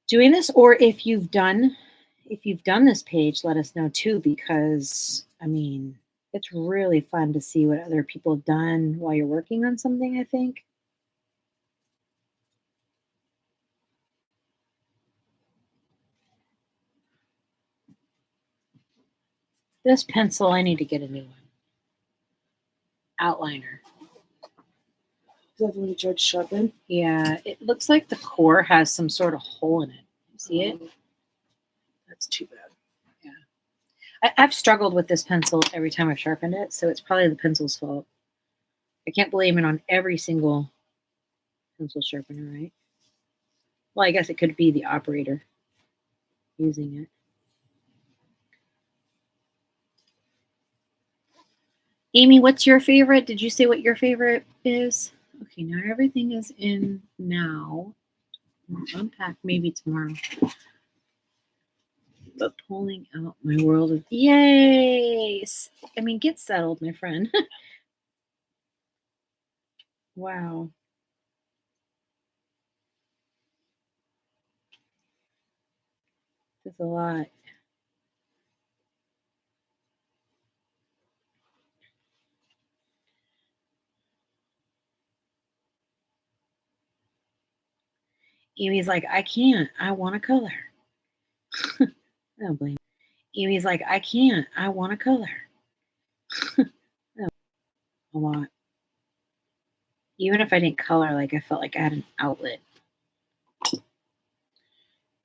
doing this, or if you've done this page, let us know too, because it's really fun to see what other people have done while you're working on something, I think. This pencil, I need to get a new one. Outliner. Is that the one you tried to sharpen? Yeah, it looks like the core has some sort of hole in it. See it? That's too bad. Yeah. I've struggled with this pencil every time I've sharpened it, so it's probably the pencil's fault. I can't blame it on every single pencil sharpener, right? Well, I guess it could be the operator using it. Amy, what's your favorite? Did you say what your favorite is? Okay, now everything is in now. I'll unpack maybe tomorrow. But pulling out my world of yay! Get settled, my friend. Wow. That's a lot. Amy's like, I can't. I want a color. I don't blame you. Amy's like, I can't. I want a color. A lot. Even if I didn't color, like I felt like I had an outlet.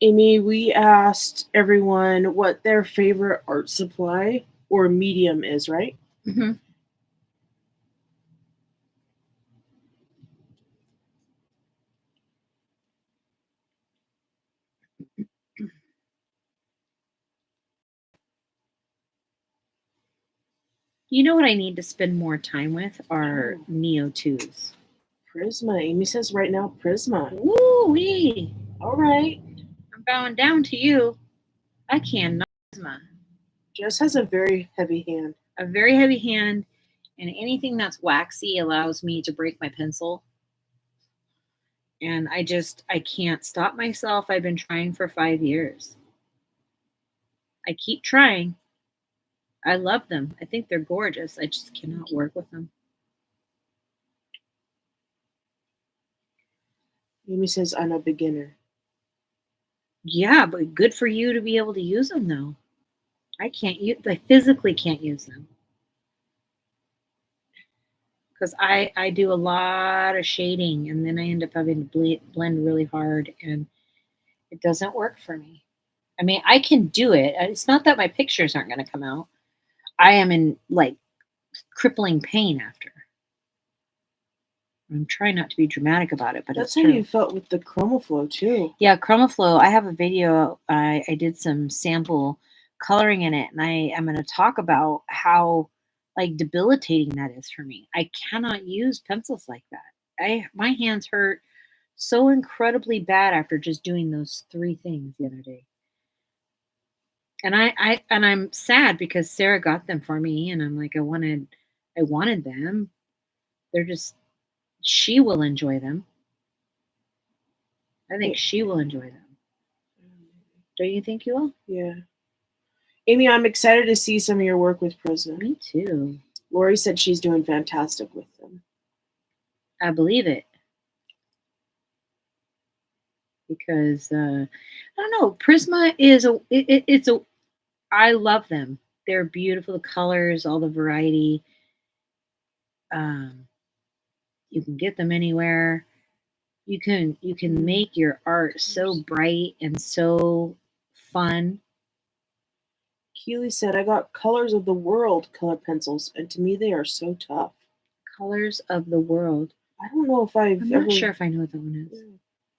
Amy, we asked everyone what their favorite art supply or medium is, right? Mm-hmm. You know what I need to spend more time with are Neo 2s. Prisma. Amy says right now Prisma. Woo-wee. All right. I'm bowing down to you. I cannot Prisma. Jess has a very heavy hand. A very heavy hand, and anything that's waxy allows me to break my pencil. And I can't stop myself. I've been trying for 5 years. I keep trying. I love them. I think they're gorgeous. I just cannot work with them. Amy says I'm a beginner. Yeah, but good for you to be able to use them though. I physically can't use them. Because I do a lot of shading and then I end up having to blend really hard and it doesn't work for me. I can do it. It's not that my pictures aren't going to come out. I am in like crippling pain after. I'm trying not to be dramatic about it, but that's it's how true. you felt with the ChromaFlow too. Yeah, ChromaFlow. I have a video. I did some sample coloring in it, and I am going to talk about how like debilitating that is for me. I cannot use pencils like that. My hands hurt so incredibly bad after just doing those 3 things the other day. And I'm sad because Sarah got them for me, and I'm like, I wanted them. They're just, she will enjoy them. I think she will enjoy them. Don't you think you will? Yeah. Amy, I'm excited to see some of your work with Prisma. Me too. Lori said she's doing fantastic with them. I believe it because I don't know. Prisma is it's a. I love them. They're beautiful. The colors, all the variety. Um, you can get them anywhere. You can make your art so bright and so fun. Keely said, I got Colors of the World color pencils, and to me they are so tough. Colors of the world. I don't know if I've I'm ever not sure if I know what that one is.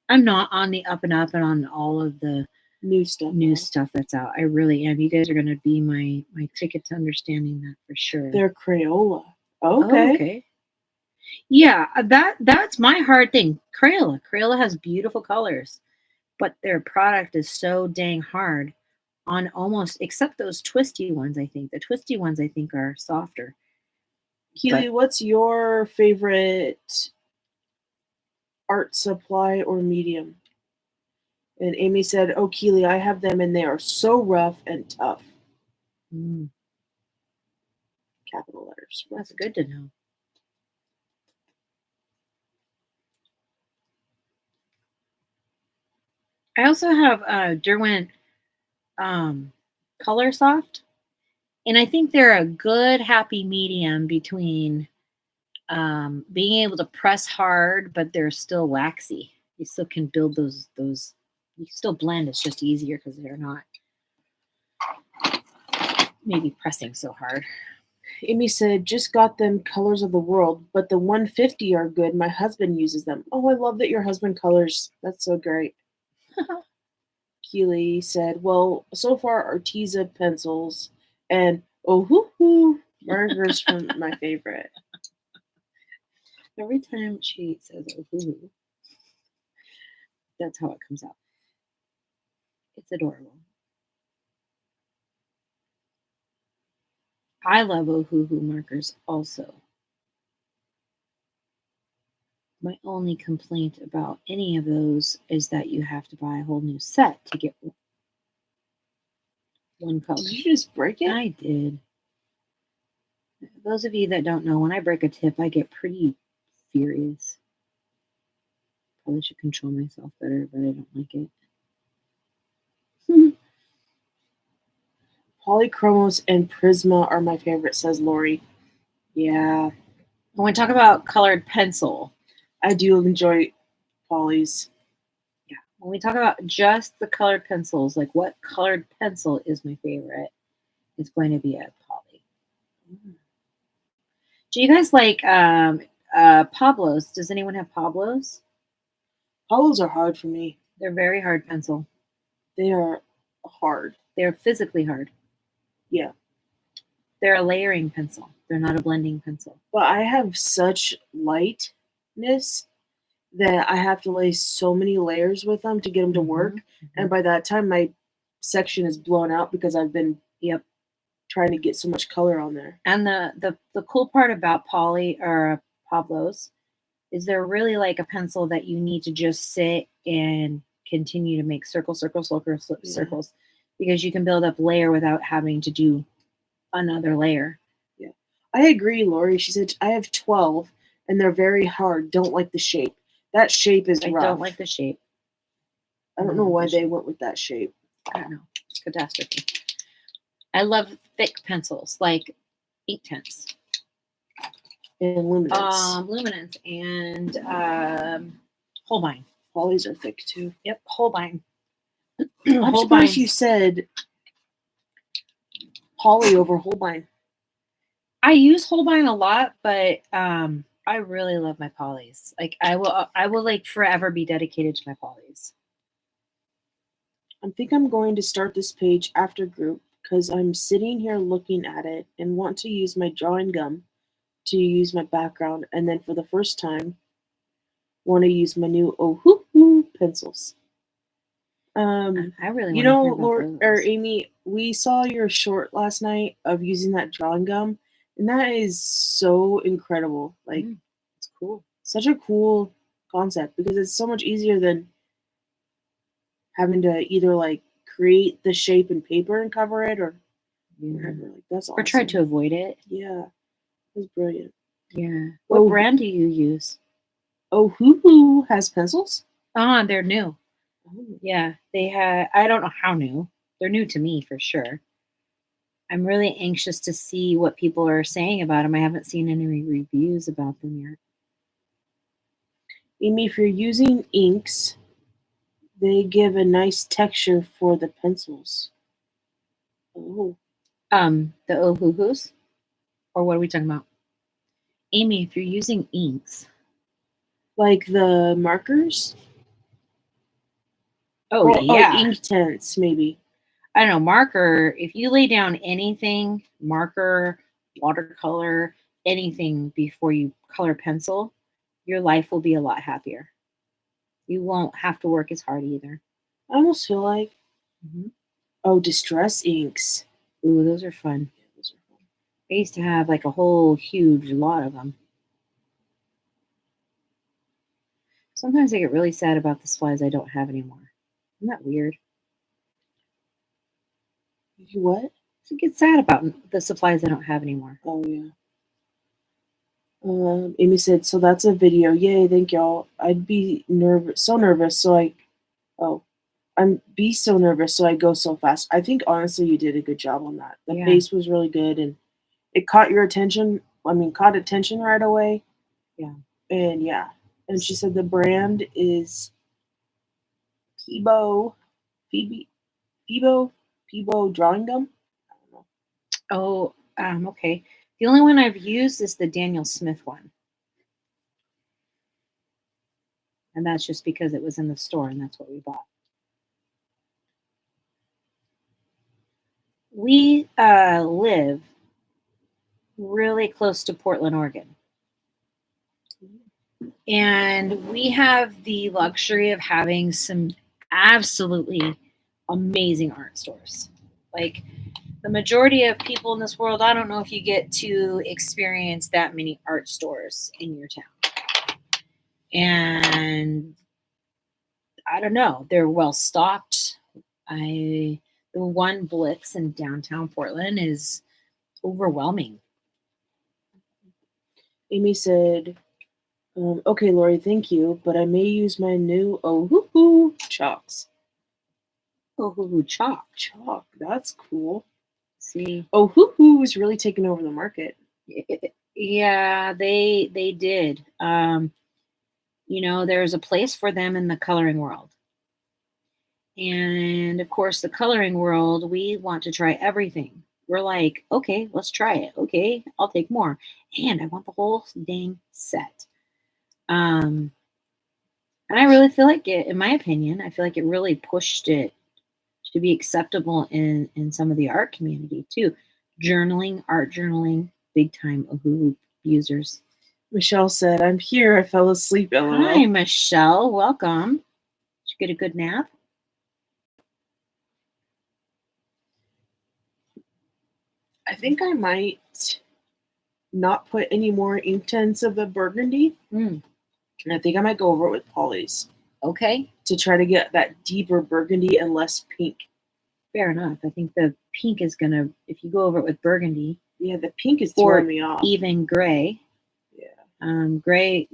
I'm not on the up and up and on all of the new stuff. new stuff that's out. I really am. You guys are going to be my ticket to understanding that for sure. They're Crayola. Oh, Okay. okay. Yeah, that's my hard thing. Crayola. Crayola has beautiful colors, but their product is so dang hard on almost except those twisty ones, I think. The twisty ones I think are softer. Keely, what's your favorite art supply or medium? And Amy said, oh, Keely, I have them and they are so rough and tough. Capital letters. That's good to know. I also have Derwent Color Soft, and I think they're a good happy medium between being able to press hard, but they're still waxy. You still can build those. You can still blend. It's just easier because they're not maybe pressing so hard. Amy said, just got them Colors of the World, but the 150 are good. My husband uses them. Oh, I love that your husband colors. That's so great. Keely said, well, so far Arteza pencils and oh hoo hoo markers from my favorite. Every time she says oh hoo hoo, that's how it comes out. It's adorable. I love Ohuhu markers also. My only complaint about any of those is that you have to buy a whole new set to get one color. Did you just break it? I did. Those of you that don't know, when I break a tip, I get pretty furious. Probably should control myself better, but I don't like it. Polychromos and Prisma are my favorite, says Lori. Yeah. When we talk about colored pencil, I do enjoy polys. Yeah. When we talk about just the colored pencils, like what colored pencil is my favorite, it's going to be a poly. Do you guys like Pablos? Does anyone have Pablos? Pablos are hard for me. They're very hard pencil. They are hard. They're physically hard. Yeah. They're a layering pencil. They're not a blending pencil. But I have such lightness that I have to lay so many layers with them to get them to work. And by that time, my section is blown out because I've been trying to get so much color on there. And the cool part about poly or Pablos is they're really like a pencil that you need to just sit and continue to make circles, because you can build up layer without having to do another layer. Yeah, I agree, Lori. She said, I have 12 and they're very hard. Don't like the shape. That shape is rough. I don't like the shape. I don't know why they went with that shape. I don't know. It's catastrophe. I love thick pencils like Inktense. And luminance. Luminance and Holbein. Polys are thick too. Yep, Holbein. I'm surprised you said poly over Holbein. I use Holbein a lot, but I really love my polys. Like I will like forever be dedicated to my polys. I think I'm going to start this page after group because I'm sitting here looking at it and want to use my drawing gum to use my background, and then for the first time want to use my new Ohuhu pencils. I really, you know, Lord or Amy, we saw your short last night of using that drawing gum, and that is so incredible. Like, it's cool. Such a cool concept because it's so much easier than having to either like create the shape in paper and cover it or whatever. Like, that's awesome. Or try to avoid it. Yeah. That's brilliant. Yeah. What Oh, brand do you use? oh, Hulu has pencils? Ah, they're new. Oh. Yeah, they had. I don't know how new. They're new to me for sure. I'm really anxious to see what people are saying about them. I haven't seen any reviews about them yet. Amy, if you're using inks, they give a nice texture for the pencils. Oh, The Ohuhus, or what are we talking about? Amy, if you're using inks, like the markers? oh Or oh, yeah, ink tents, maybe. I don't know, marker. If you lay down anything, marker, watercolor, anything before you color pencil, your life will be a lot happier. You won't have to work as hard either. I almost feel like, Hmm. oh, distress inks. Ooh, those are fun. Yeah, those are fun. I used to have like a whole huge lot of them. Sometimes I get really sad about the supplies I don't have anymore. Isn't that weird? You what? I get sad about the supplies I don't have anymore. Oh, yeah. Amy said, so that's a video. Yay, thank y'all. I'd be so nervous, oh, I'm be so nervous, so I go so fast. I think honestly, you did a good job on that. The Yeah. pace was really good, and it caught your attention. I mean, caught attention right away. Yeah. And yeah, and she said the brand is Pebo, Phoebe, Pebo drawing gum. I don't know. Oh, okay. The only one I've used is the Daniel Smith one. And that's just because it was in the store and that's what we bought. We live really close to Portland, Oregon. And we have the luxury of having some absolutely amazing art stores. Like the majority of people in this world, I don't know if you get to experience that many art stores in your town. And I don't know, they're well stocked. The one Blix in downtown Portland is overwhelming. Amy said, "Okay, Lori, thank you, but I may use my new oh chalks. Oh, chalk. Chalk, that's cool. See, Oh is really taking over the market. yeah, they did. There's a place for them in the coloring world. And of course, the coloring world, we want to try everything. We're like, okay, let's try it. Okay, I'll take more. And I want the whole dang set. And I really feel like it, in my opinion, I feel like it really pushed it to be acceptable in some of the art community too. Journaling, art journaling, big time Ohu users. Michelle said, I'm here. I fell asleep. LOL. Hi, Michelle. Welcome. Did you get a good nap? I think I might not put any more ink tints of the burgundy. Mm, And I think I might go over it with Polly's okay. to try to get that deeper burgundy and less pink. Fair enough. I think the pink is going to, if you go over it with burgundy. Yeah, the pink is or throwing me off. even gray. Yeah. Gray,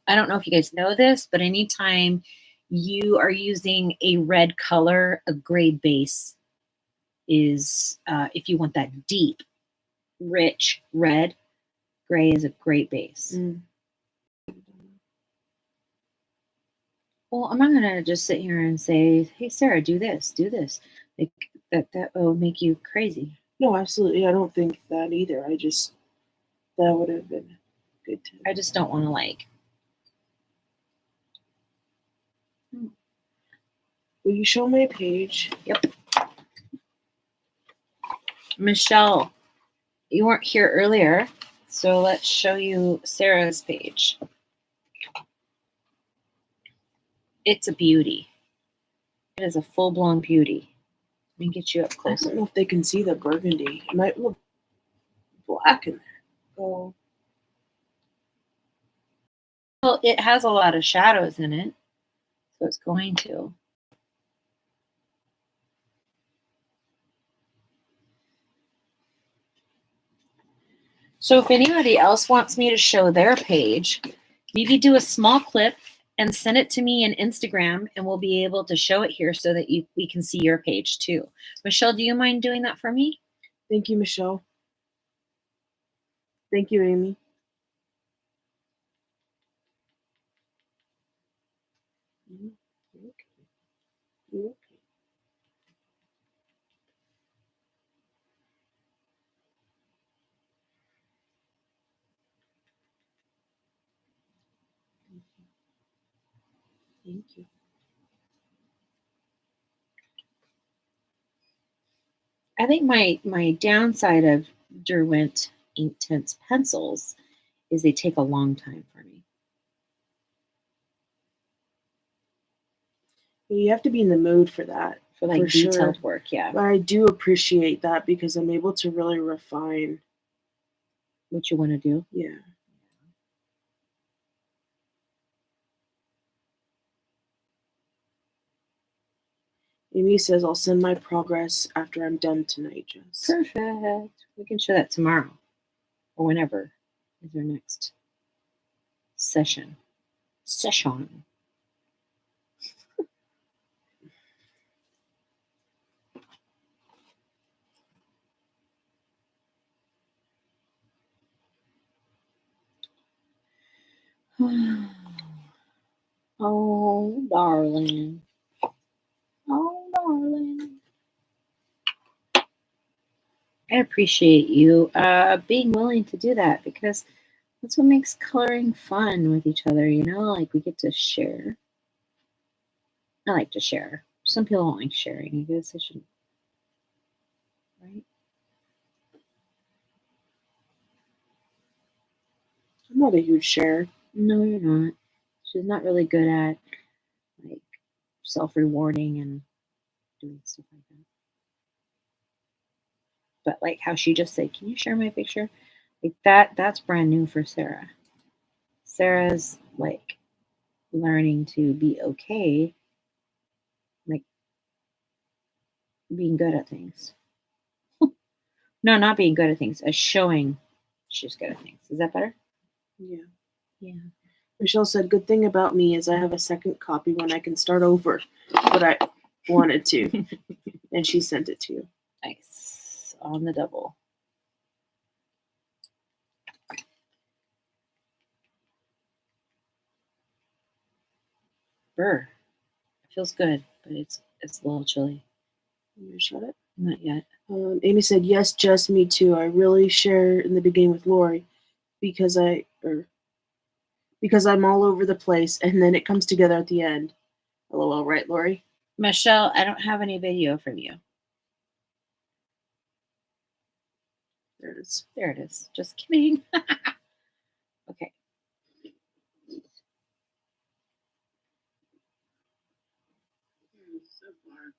I don't know if you guys know this, but anytime you are using a red color, a gray base is, if you want that deep, rich red, gray is a great base. Mm. Well, I'm not gonna just sit here and say, "Hey, Sarah, do this, do this." Like that will make you crazy. No, absolutely. I don't think that either. That would have been good too. I just don't want to like. Will you show my page? Yep. Michelle, you weren't here earlier, so let's show you Sarah's page. It's a beauty. It is a full-blown beauty. Let me get you up I close. don't know if they can see the burgundy. It might look black in there. Oh. Well, it has a lot of shadows in it, so it's going to. So if anybody else wants me to show their page, maybe do a small clip and send it to me in Instagram, and we'll be able to show it here so that we can see your page too. Michelle, do you mind doing that for me? Thank you, Michelle. Thank you, Amy. Okay. Okay. Thank you. I think my downside of Derwent Inktense pencils is they take a long time for me. You have to be in the mood for that. For like detailed work, yeah. But I do appreciate that because I'm able to really refine what you want to do. Yeah. Amy says I'll send my progress after I'm done tonight, Jess. Perfect. We can show that tomorrow or whenever is our next session. Oh, darling. Oh, darling. I appreciate you being willing to do that because that's what makes coloring fun with each other, you know? Like we get to share. I like to share. Some people don't like sharing. I guess I shouldn't. Right? I'm not a huge sharer. No, you're not. She's not really good at like self-rewarding and doing stuff like that. But like how she just said, "Can you share my picture?" Like that's brand new for Sarah. Sarah's like learning to be okay, like being good at things. No, not being good at things, as showing she's good at things. Is that better? Yeah. Yeah. Michelle said, good thing about me is I have a second copy when I can start over, but I wanted to. And she sent it to you. Nice. On the double. Burr. It feels good, but it's a little chilly. You gonna shut it? Not yet. Amy said, yes, just me too. I really share in the beginning with Lori because I'm all over the place and then it comes together at the end. LOL, right, Lori? Michelle, I don't have any video from you. There it is. There it is. Just kidding. Okay. So far,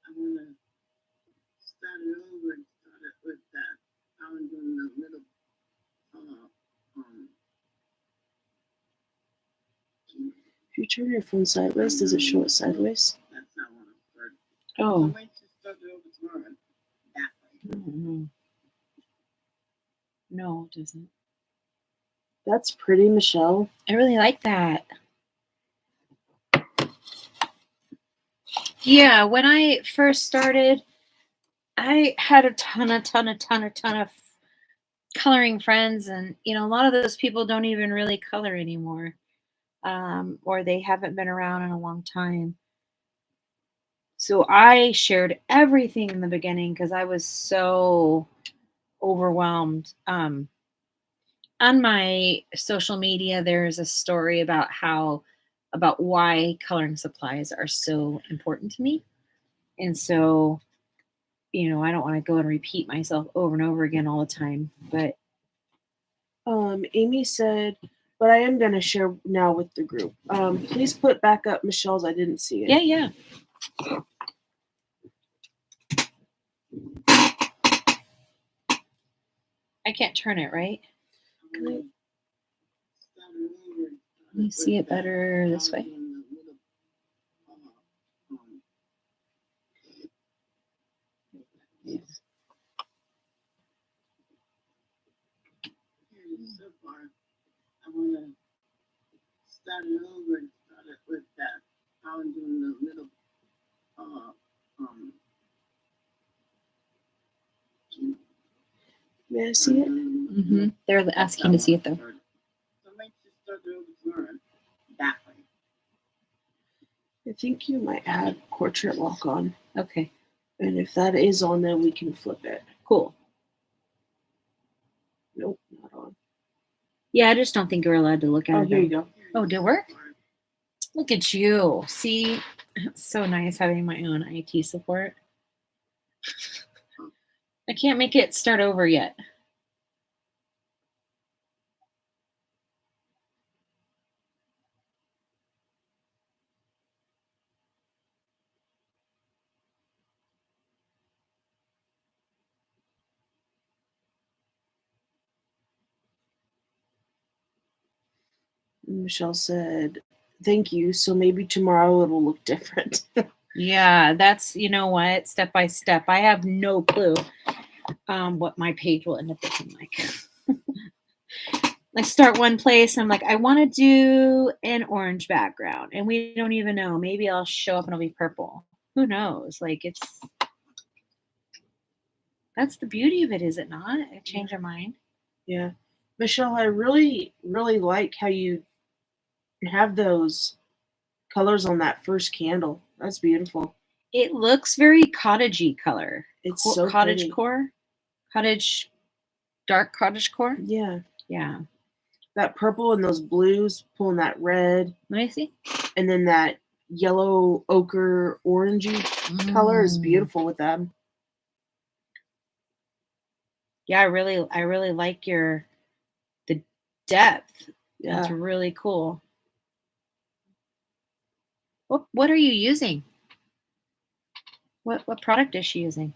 I want to start it over and start it with that. I was doing the middle. If you turn your phone sideways, does it show it sideways? That's how I want to start. Oh. I might just start it over tomorrow. That way. No, it doesn't. That's pretty, Michelle. I really like that. Yeah, when I first started, I had a ton of coloring friends, and you know, a lot of those people don't even really color anymore, or they haven't been around in a long time. So I shared everything in the beginning because I was so overwhelmed. On my social media, there's a story about why coloring supplies are so important to me. And so, you know, I don't want to go and repeat myself over and over again all the time. But Amy said, but I am going to share now with the group. Please put back up Michelle's. I didn't see it. Yeah. I can't turn it, right? Can you see it better this way? far. I want to start it over and start it with that. I'm doing the little, uh, um, May I see it? Mm-hmm. They're asking to see it though. So make you start it over tomorrow. That way. I think you might have portrait lock on. Okay, And if that is on, then we can flip it. cool. Nope, not on. Yeah, I just don't think you're allowed to look at Oh, it. here though. you go. Oh, did it work? Look at you. See, it's so nice having my own IT support. I can't make it start over yet. Michelle said, thank you. So maybe tomorrow it'll look different. Yeah, that's, you know what, step by step. I have no clue what my page will end up looking like. I start one place, I'm like, I want to do an orange background, and we don't even know. Maybe I'll show up and it'll be purple. Who knows? Like, that's the beauty of it, is it not? I change our mind. Yeah. Michelle, I really, really like how you have those colors on that first candle. That's beautiful. It looks very cottagey color. It's so cottage pretty. core, dark cottage core. Yeah. Yeah. That purple and those blues pulling that red, Let me see. and then that yellow ochre orangey color is beautiful with them. Yeah, I really like the depth. Yeah. That's really cool. What are you using? What product is she using?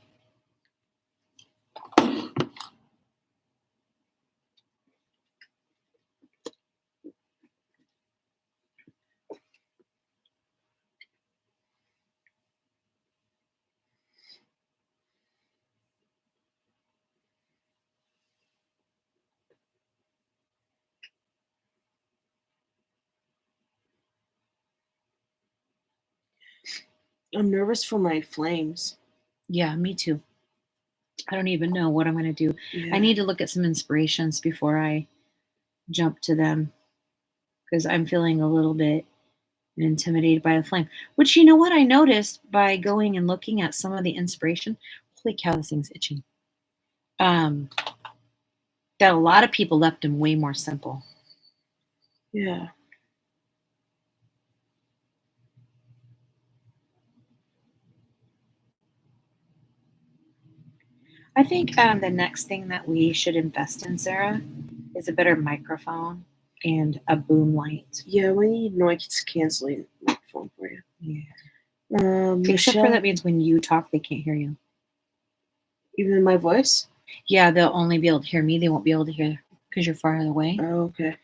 I'm nervous for my flames. Yeah, me too. I don't even know what I'm going to do. Yeah. I need to look at some inspirations before I jump to them, because I'm feeling a little bit intimidated by the flame. Which, you know what I noticed by going and looking at some of the inspiration? Holy cow, this thing's itching. That a lot of people left them way more simple. Yeah. I think the next thing that we should invest in, Sarah, is a better microphone and a boom light. Yeah, we need noise canceling microphone for you. Yeah. Michelle, Except for that means when you talk, they can't hear you. even my voice? Yeah, they'll only be able to hear me. They won't be able to hear because you're farther away. Oh, okay.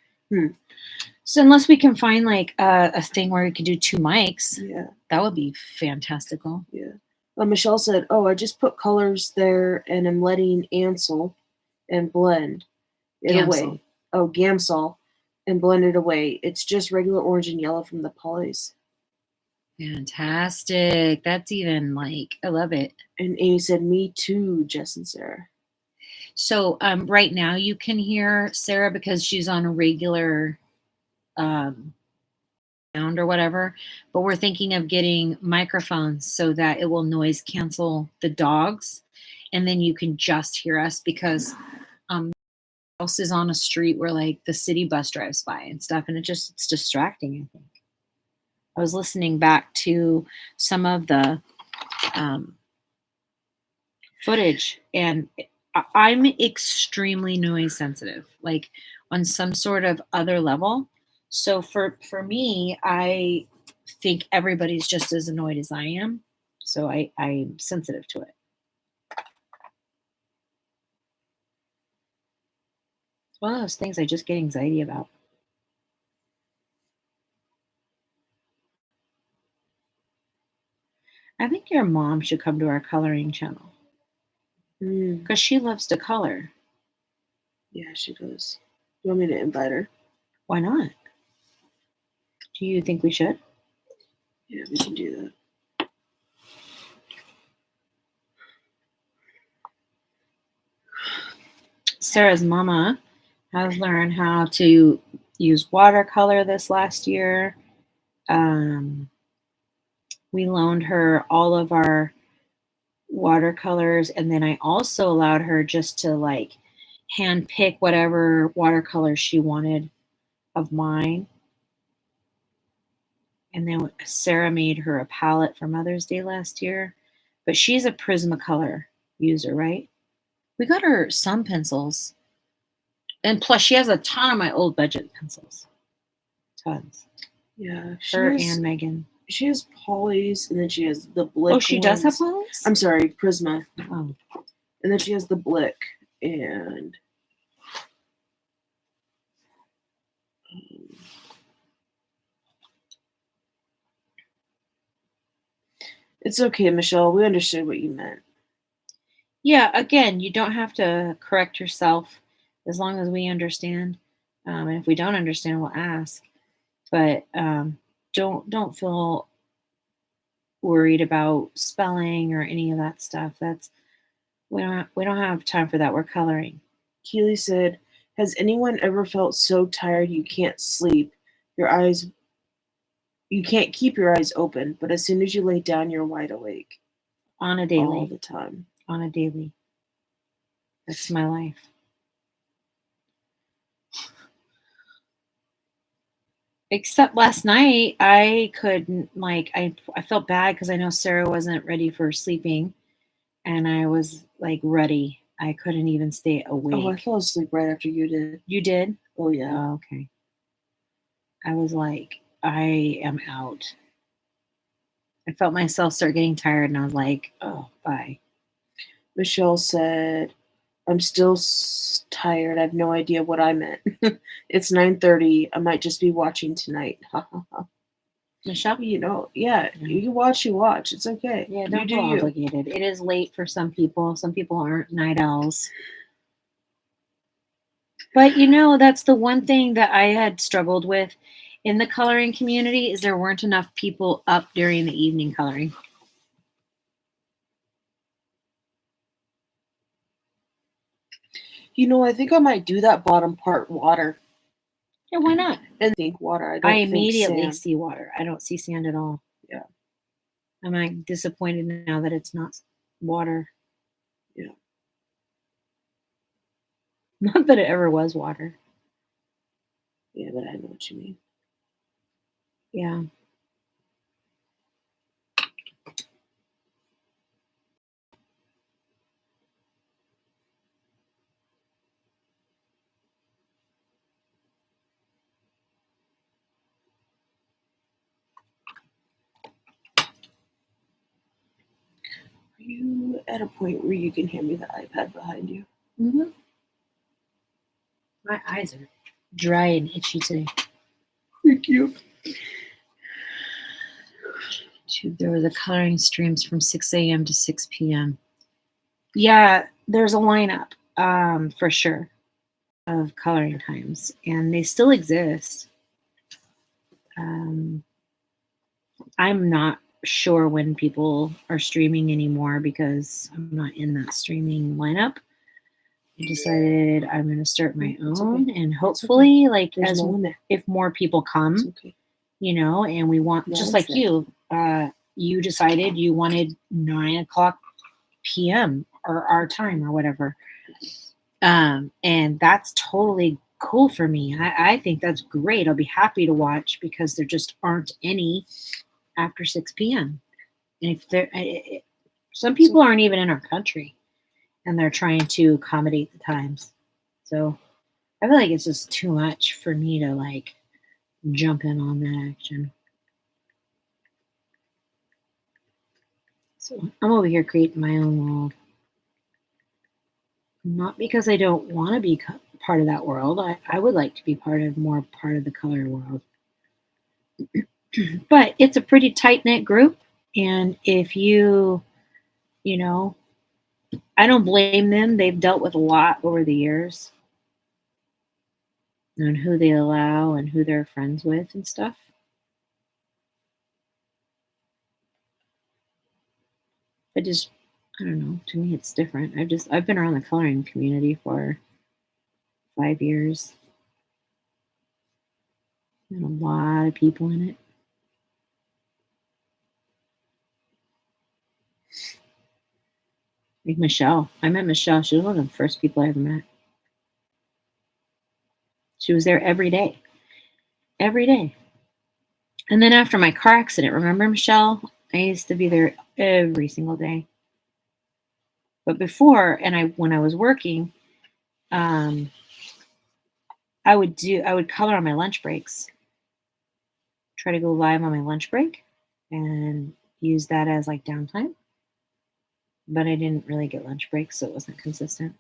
So unless we can find like a thing where we could do two mics, Yeah. that would be fantastical. Yeah. Michelle said, oh, I just put colors there and I'm letting Ansel and blend it away. Oh, Gamsol and blend it away. It's just regular orange and yellow from the polys. Fantastic. That's even like, I love it. And Amy said, me too, Jess and Sarah. So right now you can hear Sarah because she's on a regular sound or whatever, but we're thinking of getting microphones so that it will noise cancel the dogs, and then you can just hear us, because house is on a street where like the city bus drives by and stuff, and it's distracting, I think. I was listening back to some of the footage, and I'm extremely noise sensitive, like on some sort of other level. So for me, I think everybody's just as annoyed as I am. So I'm sensitive to it. It's one of those things I just get anxiety about. I think your mom should come to our coloring channel because she loves to color. Yeah, she does. You want me to invite her? Why not? Do you think we should? Yeah, we can do that. Sarah's mama has learned how to use watercolor this last year. We loaned her all of our watercolors, and then I also allowed her just to like hand pick whatever watercolor she wanted of mine. And then Sarah made her a palette for Mother's Day last year, but she's a Prismacolor user, right? We got her some pencils, and plus she has a ton of my old budget pencils, tons. Yeah, Her and Megan. She has Polly's, and then she has the Blick. Oh, she does have ones. Polly's? I'm sorry, Prisma. Oh. And then she has the Blick, and it's okay, Michelle. We understood what you meant. Yeah, again, you don't have to correct yourself as long as we understand. And if we don't understand, we'll ask. But don't feel worried about spelling or any of that stuff. We don't have time for that. We're coloring. Keely said, "Has anyone ever felt so tired you can't sleep? You can't keep your eyes open, but as soon as you lay down, you're wide awake." On a daily. All the time. On a daily. That's my life. Except last night, I couldn't, I felt bad because I know Sarah wasn't ready for sleeping, and I was like ready. I couldn't even stay awake. Oh, I fell asleep right after you did. You did? Oh, yeah. Oh, okay. I was like, I am out. I felt myself start getting tired, and I was like, oh, bye. Michelle said, "I'm still tired. I have no idea what I meant. It's 9:30. I might just be watching tonight." Michelle? Yeah, you watch. It's okay. Yeah, don't feel obligated. It is late for some people. Some people aren't night owls. But that's the one thing that I had struggled with in the coloring community is there weren't enough people up during the evening coloring. I think I might do that bottom part water. Yeah, why not? And think water. I immediately see water. I don't see sand at all. Yeah. I'm like disappointed now that it's not water. Yeah. Not that it ever was water. Yeah, but I know what you mean. Yeah. Are you at a point where you can hand me the iPad behind you? Mm-hmm. My eyes are dry and itchy today. Thank you. There were the coloring streams from 6 a.m. to 6 p.m. Yeah, there's a lineup for sure of coloring times, and they still exist. I'm not sure when people are streaming anymore because I'm not in that streaming lineup. I decided I'm going to start my own, and hopefully, if more people come, and we want, just like you decided you wanted 9:00 p.m. or our time or whatever. And that's totally cool for me. I think that's great. I'll be happy to watch because there just aren't any after 6 p.m. And if there, some people aren't even in our country, and they're trying to accommodate the times. So I feel like it's just too much for me to jump in on that action. So I'm over here creating my own world. Not because I don't want to be part of that world. I would like to be part of the color world. But it's a pretty tight-knit group. And if I don't blame them. They've dealt with a lot over the years. on who they allow and who they're friends with and stuff. I just, I don't know. To me, it's different. I've been around the coloring community for 5 years, and a lot of people in it. Like Michelle. I met Michelle. She was one of the first people I ever met. She was there every day. Every day. And then after my car accident, remember Michelle? I used to be there every single day. But before, when I was working, I would color on my lunch breaks. Try to go live on my lunch break and use that as like downtime. But I didn't really get lunch breaks, so it wasn't consistent.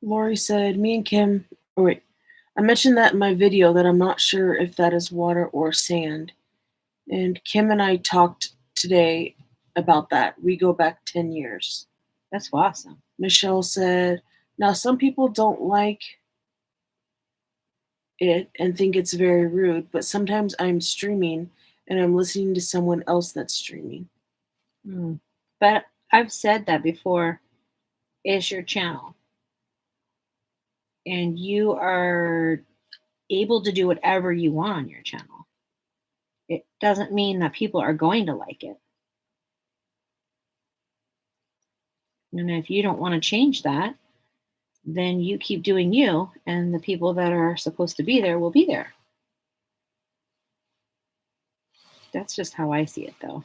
Lori said, me and Kim, oh wait, I mentioned that in my video that I'm not sure if that is water or sand. And Kim and I talked today about that. We go back 10 years. That's awesome. Michelle said, now some people don't like it and think it's very rude, but sometimes I'm streaming and I'm listening to someone else that's streaming. But I've said that before. It's your channel. And you are able to do whatever you want on your channel. It doesn't mean that people are going to like it. And if you don't want to change that, then you keep doing you, and the people that are supposed to be there will be there. That's just how I see it, though.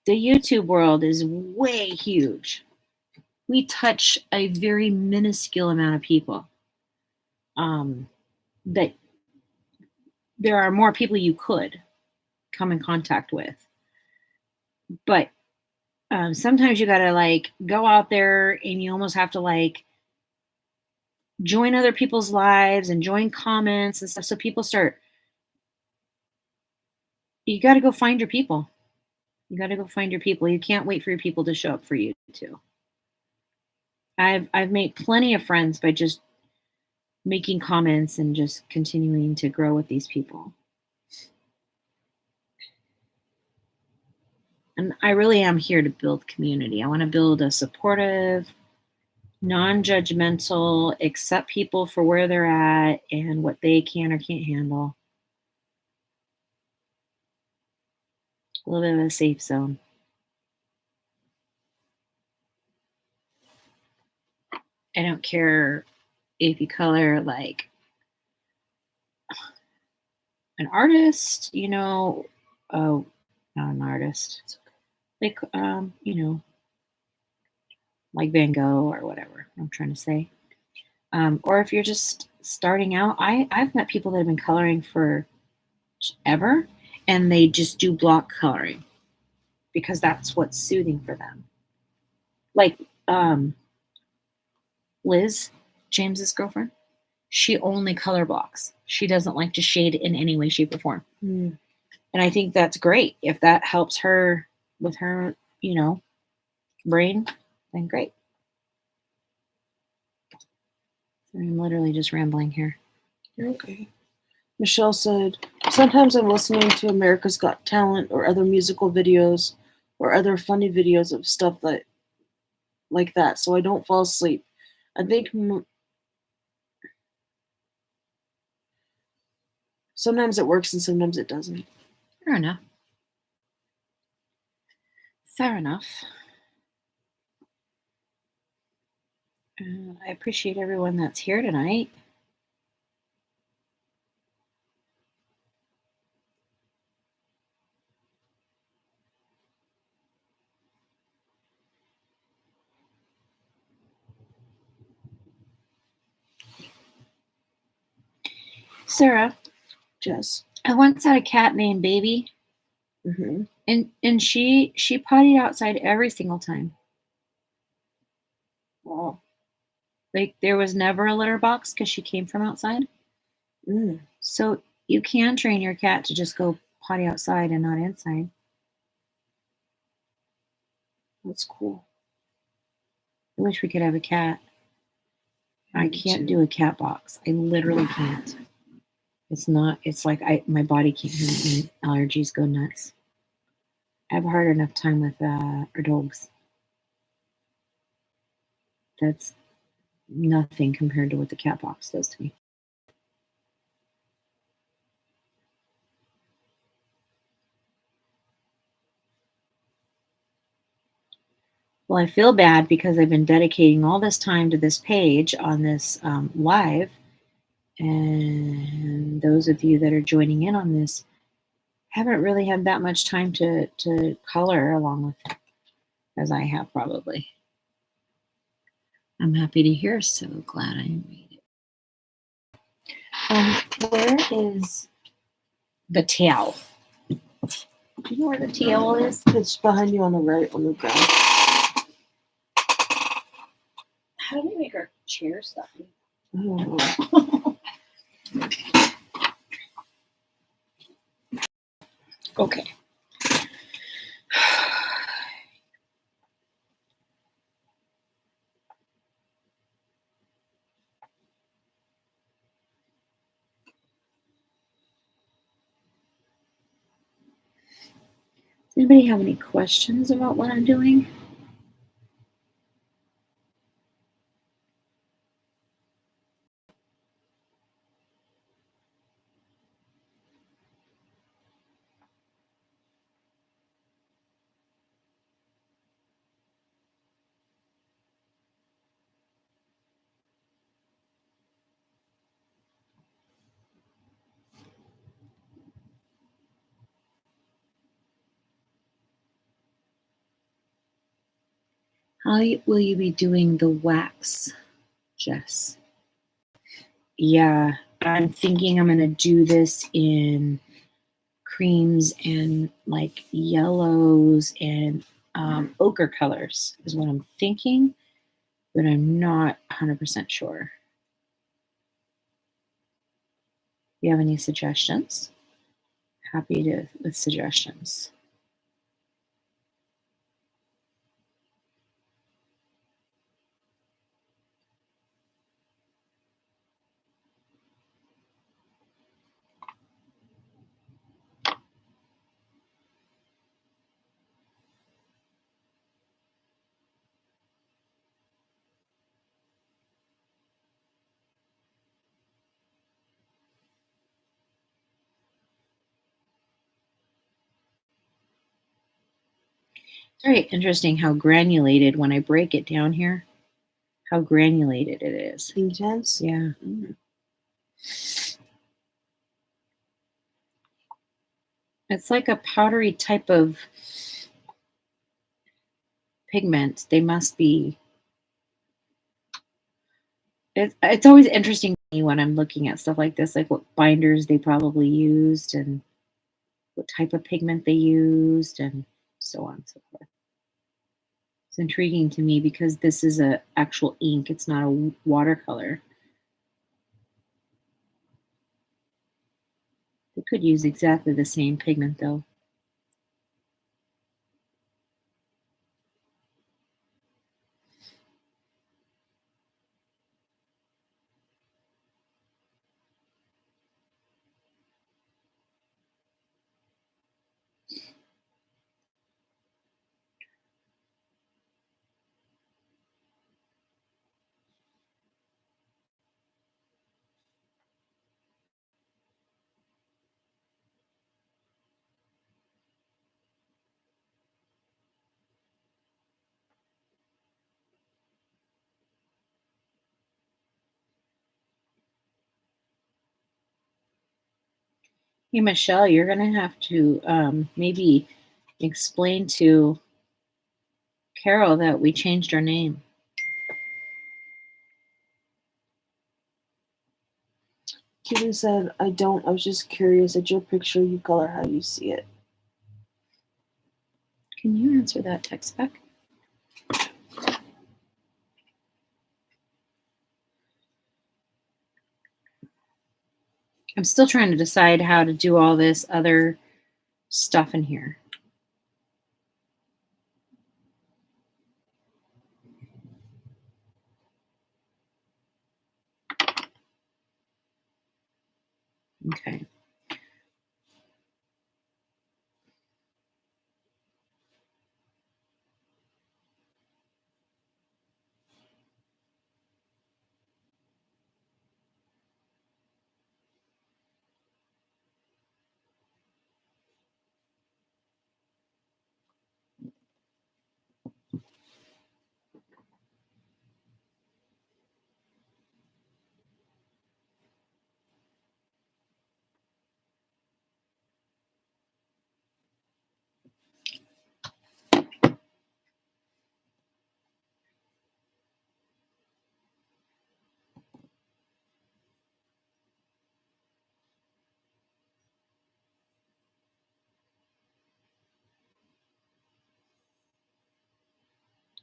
The YouTube world is way huge. We touch a very minuscule amount of people. That there are more people you could come in contact with. But sometimes you gotta like go out there and you almost have to like join other people's lives and join comments and stuff. So people start, you gotta go find your people. You gotta go find your people. You can't wait for your people to show up for you too. I've made plenty of friends by just making comments and just continuing to grow with these people. And I really am here to build community. I want to build a supportive, non-judgmental, accept people for where they're at and what they can or can't handle. A little bit of a safe zone. I don't care if you color like an artist, not an artist, like, like Van Gogh or whatever I'm trying to say. Or if you're just starting out, I've met people that have been coloring for ever, and they just do block coloring because that's what's soothing for them. Like Liz, James's girlfriend, she only color blocks. She doesn't like to shade in any way, shape, or form. And I think that's great. If that helps her with her, brain, then great. I'm literally just rambling here. You're okay. Michelle said, sometimes I'm listening to America's Got Talent or other musical videos or other funny videos of stuff like that, so I don't fall asleep. I think sometimes it works and sometimes it doesn't. Fair enough. Fair enough. I appreciate everyone that's here tonight. Sarah, Jess. I once had a cat named Baby, and she pottied outside every single time. Wow. Like there was never a litter box because she came from outside. So you can train your cat to just go potty outside and not inside. That's cool. I wish we could have a cat. I Me can't too. do a cat box. I literally can't. It's like my body can't handle it. My allergies go nuts. I have a hard enough time with our dogs. That's nothing compared to what the cat box does to me. Well, I feel bad because I've been dedicating all this time to this page on this live, and those of you that are joining in on this haven't really had that much time to color along with it as I have probably. I'm happy to hear. So glad I made it. Where is the tail? Do you know where the tail is? It's behind you on the right on the ground. How do we make our chair stuffy? I don't know. Okay. Does anybody have any questions about what I'm doing? How will you be doing the wax, Jess? Yeah, I'm thinking I'm going to do this in creams and like yellows and ochre colors is what I'm thinking, but I'm not 100% sure. Do you have any suggestions? Happy to with suggestions. It's very interesting how granulated when I break it down here, how granulated it is. Intense? Yeah. Mm. It's like a powdery type of pigment. They must be. It's always interesting to me when I'm looking at stuff like this, like what binders they probably used and what type of pigment they used and so on and so forth. It's intriguing to me because this is a actual ink. It's not a watercolor. They could use exactly the same pigment though. Hey, Michelle, you're going to have to maybe explain to Carol that we changed our name. Keely said, I don't. I was just curious. At your picture, you color how you see it. Can you answer that text back? I'm still trying to decide how to do all this other stuff in here. Okay.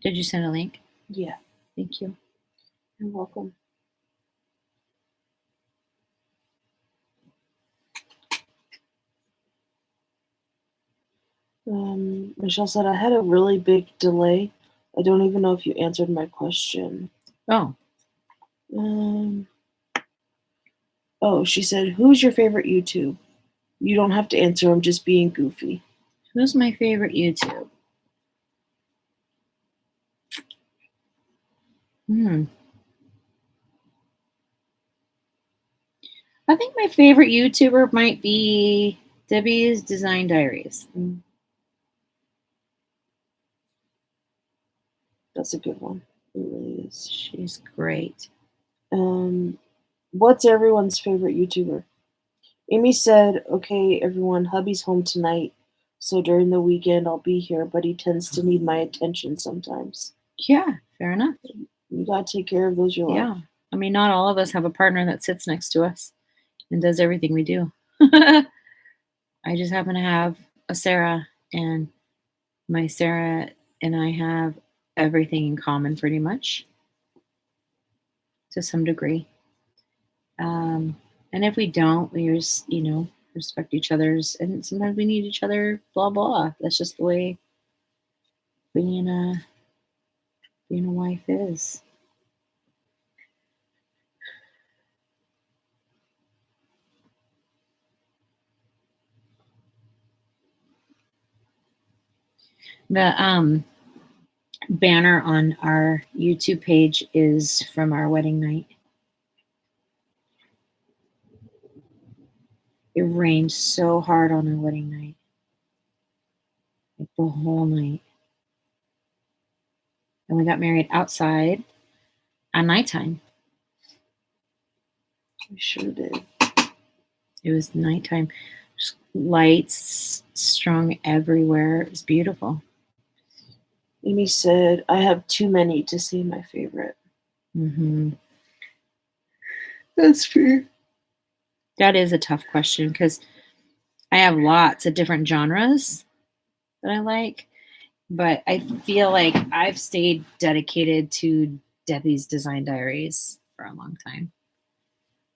Did you send a link? Yeah, Thank you. you're welcome. Michelle said, I had a really big delay. I don't even know if you answered my question. Oh, She said, who's your favorite YouTube? You don't have to answer. I'm just being goofy. who's my favorite YouTube? I think my favorite YouTuber might be Debbie's Design Diaries. That's a good one. It really is. She's great. What's everyone's favorite YouTuber? Amy said, okay, everyone, hubby's home tonight, so during the weekend I'll be here, but he tends to need my attention sometimes. Yeah, fair enough. You gotta take care of those you love. Yeah. I mean, not all of us have a partner that sits next to us and does everything we do. I just happen to have a Sarah, and my Sarah and I have everything in common pretty much to some degree. And if we don't, we just, respect each other's, and sometimes we need each other, blah, blah. That's just the way being a wife is. The banner on our YouTube page is from our wedding night. It rained so hard on our wedding night. Like the whole night. And we got married outside at nighttime. We sure did. It was nighttime. Just lights strung everywhere. It was beautiful. Amy said, I have too many to say my favorite. Mm-hmm. That's fair. That is a tough question because I have lots of different genres that I like, but I feel like I've stayed dedicated to Debbie's Design Diaries for a long time.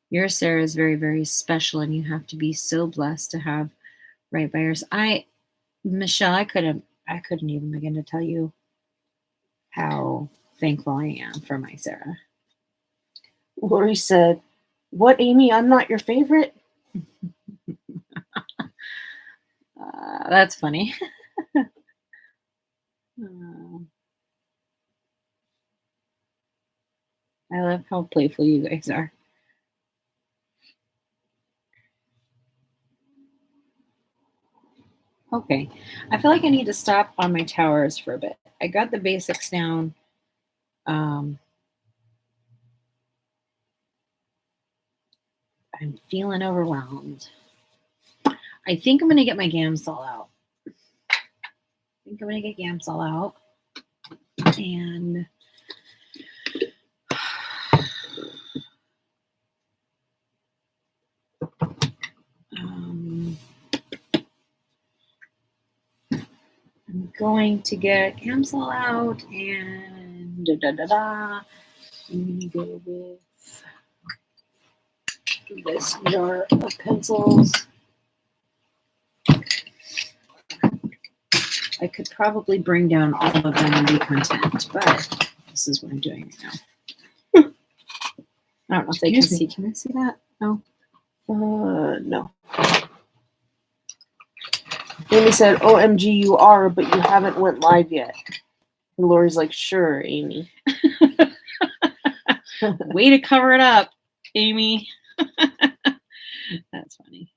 Your Sarah is very, very special, and you have to be so blessed to have right by yours. Michelle, I couldn't even begin to tell you how thankful I am for my Sarah. Lori said, what, Amy? I'm not your favorite? That's funny. I love how playful you guys are. Okay, I feel like I need to stop on my towers for a bit. I got the basics down. I'm feeling overwhelmed. I think I'm going to get my Gamsol out. And I'm going to get Gamsol out and I'm going to go with this jar of pencils. I could probably bring down all of them and be content, but this is what I'm doing right now. I don't know if they can see. Can I see that? No. No. Amy said, OMG, you are, but you haven't went live yet. And Lori's like, sure, Amy. Way to cover it up, Amy. That's funny.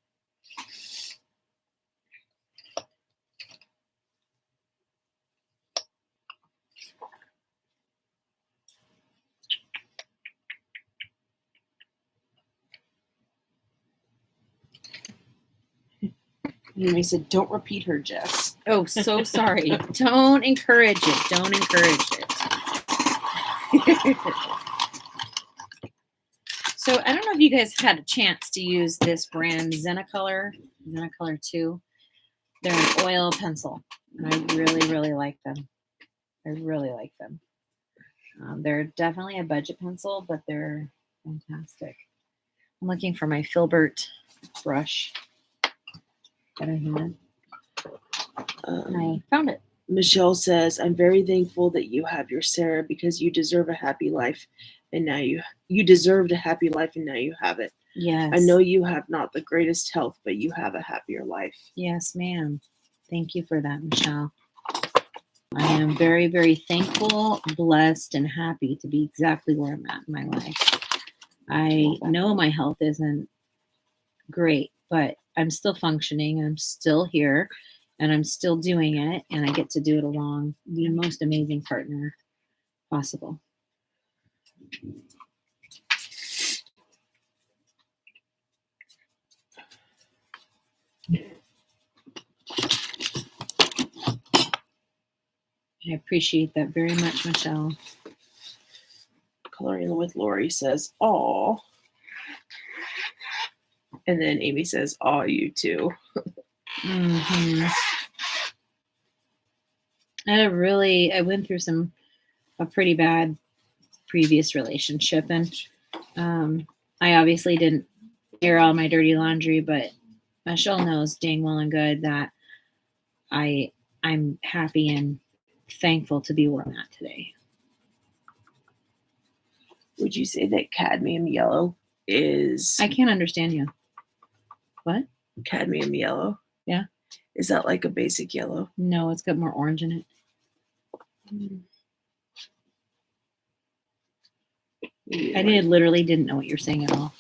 Amy said, don't repeat her, Jess. Oh, so sorry. Don't encourage it. Don't encourage it. So I don't know if you guys had a chance to use this brand Zenacolor 2. They're an oil pencil, and I really, really like them. I really like them. They're definitely a budget pencil, but they're fantastic. I'm looking for my Filbert brush that I had. And I found it. Michelle says, I'm very thankful that you have your Sarah because you deserve a happy life. And now you deserved a happy life and now you have it. Yes. I know you have not the greatest health, but you have a happier life. Yes, ma'am. Thank you for that, Michelle. I am very, very thankful, blessed, and happy to be exactly where I'm at in my life. I know my health isn't great, but I'm still functioning. I'm still here, and I'm still doing it, and I get to do it along the most amazing partner possible. I appreciate that very much, Michelle. Coloring with Lori says, aw. And then Amy says, aw, you too. Mm-hmm. I went through a pretty bad previous relationship, and I obviously didn't air all my dirty laundry, but Michelle knows dang well and good that I'm happy and thankful to be where I'm at today. Would you say that cadmium yellow is... I can't understand you. What? Cadmium yellow? Yeah. Is that like a basic yellow? No, it's got more orange in it. I literally didn't know what you're saying at all.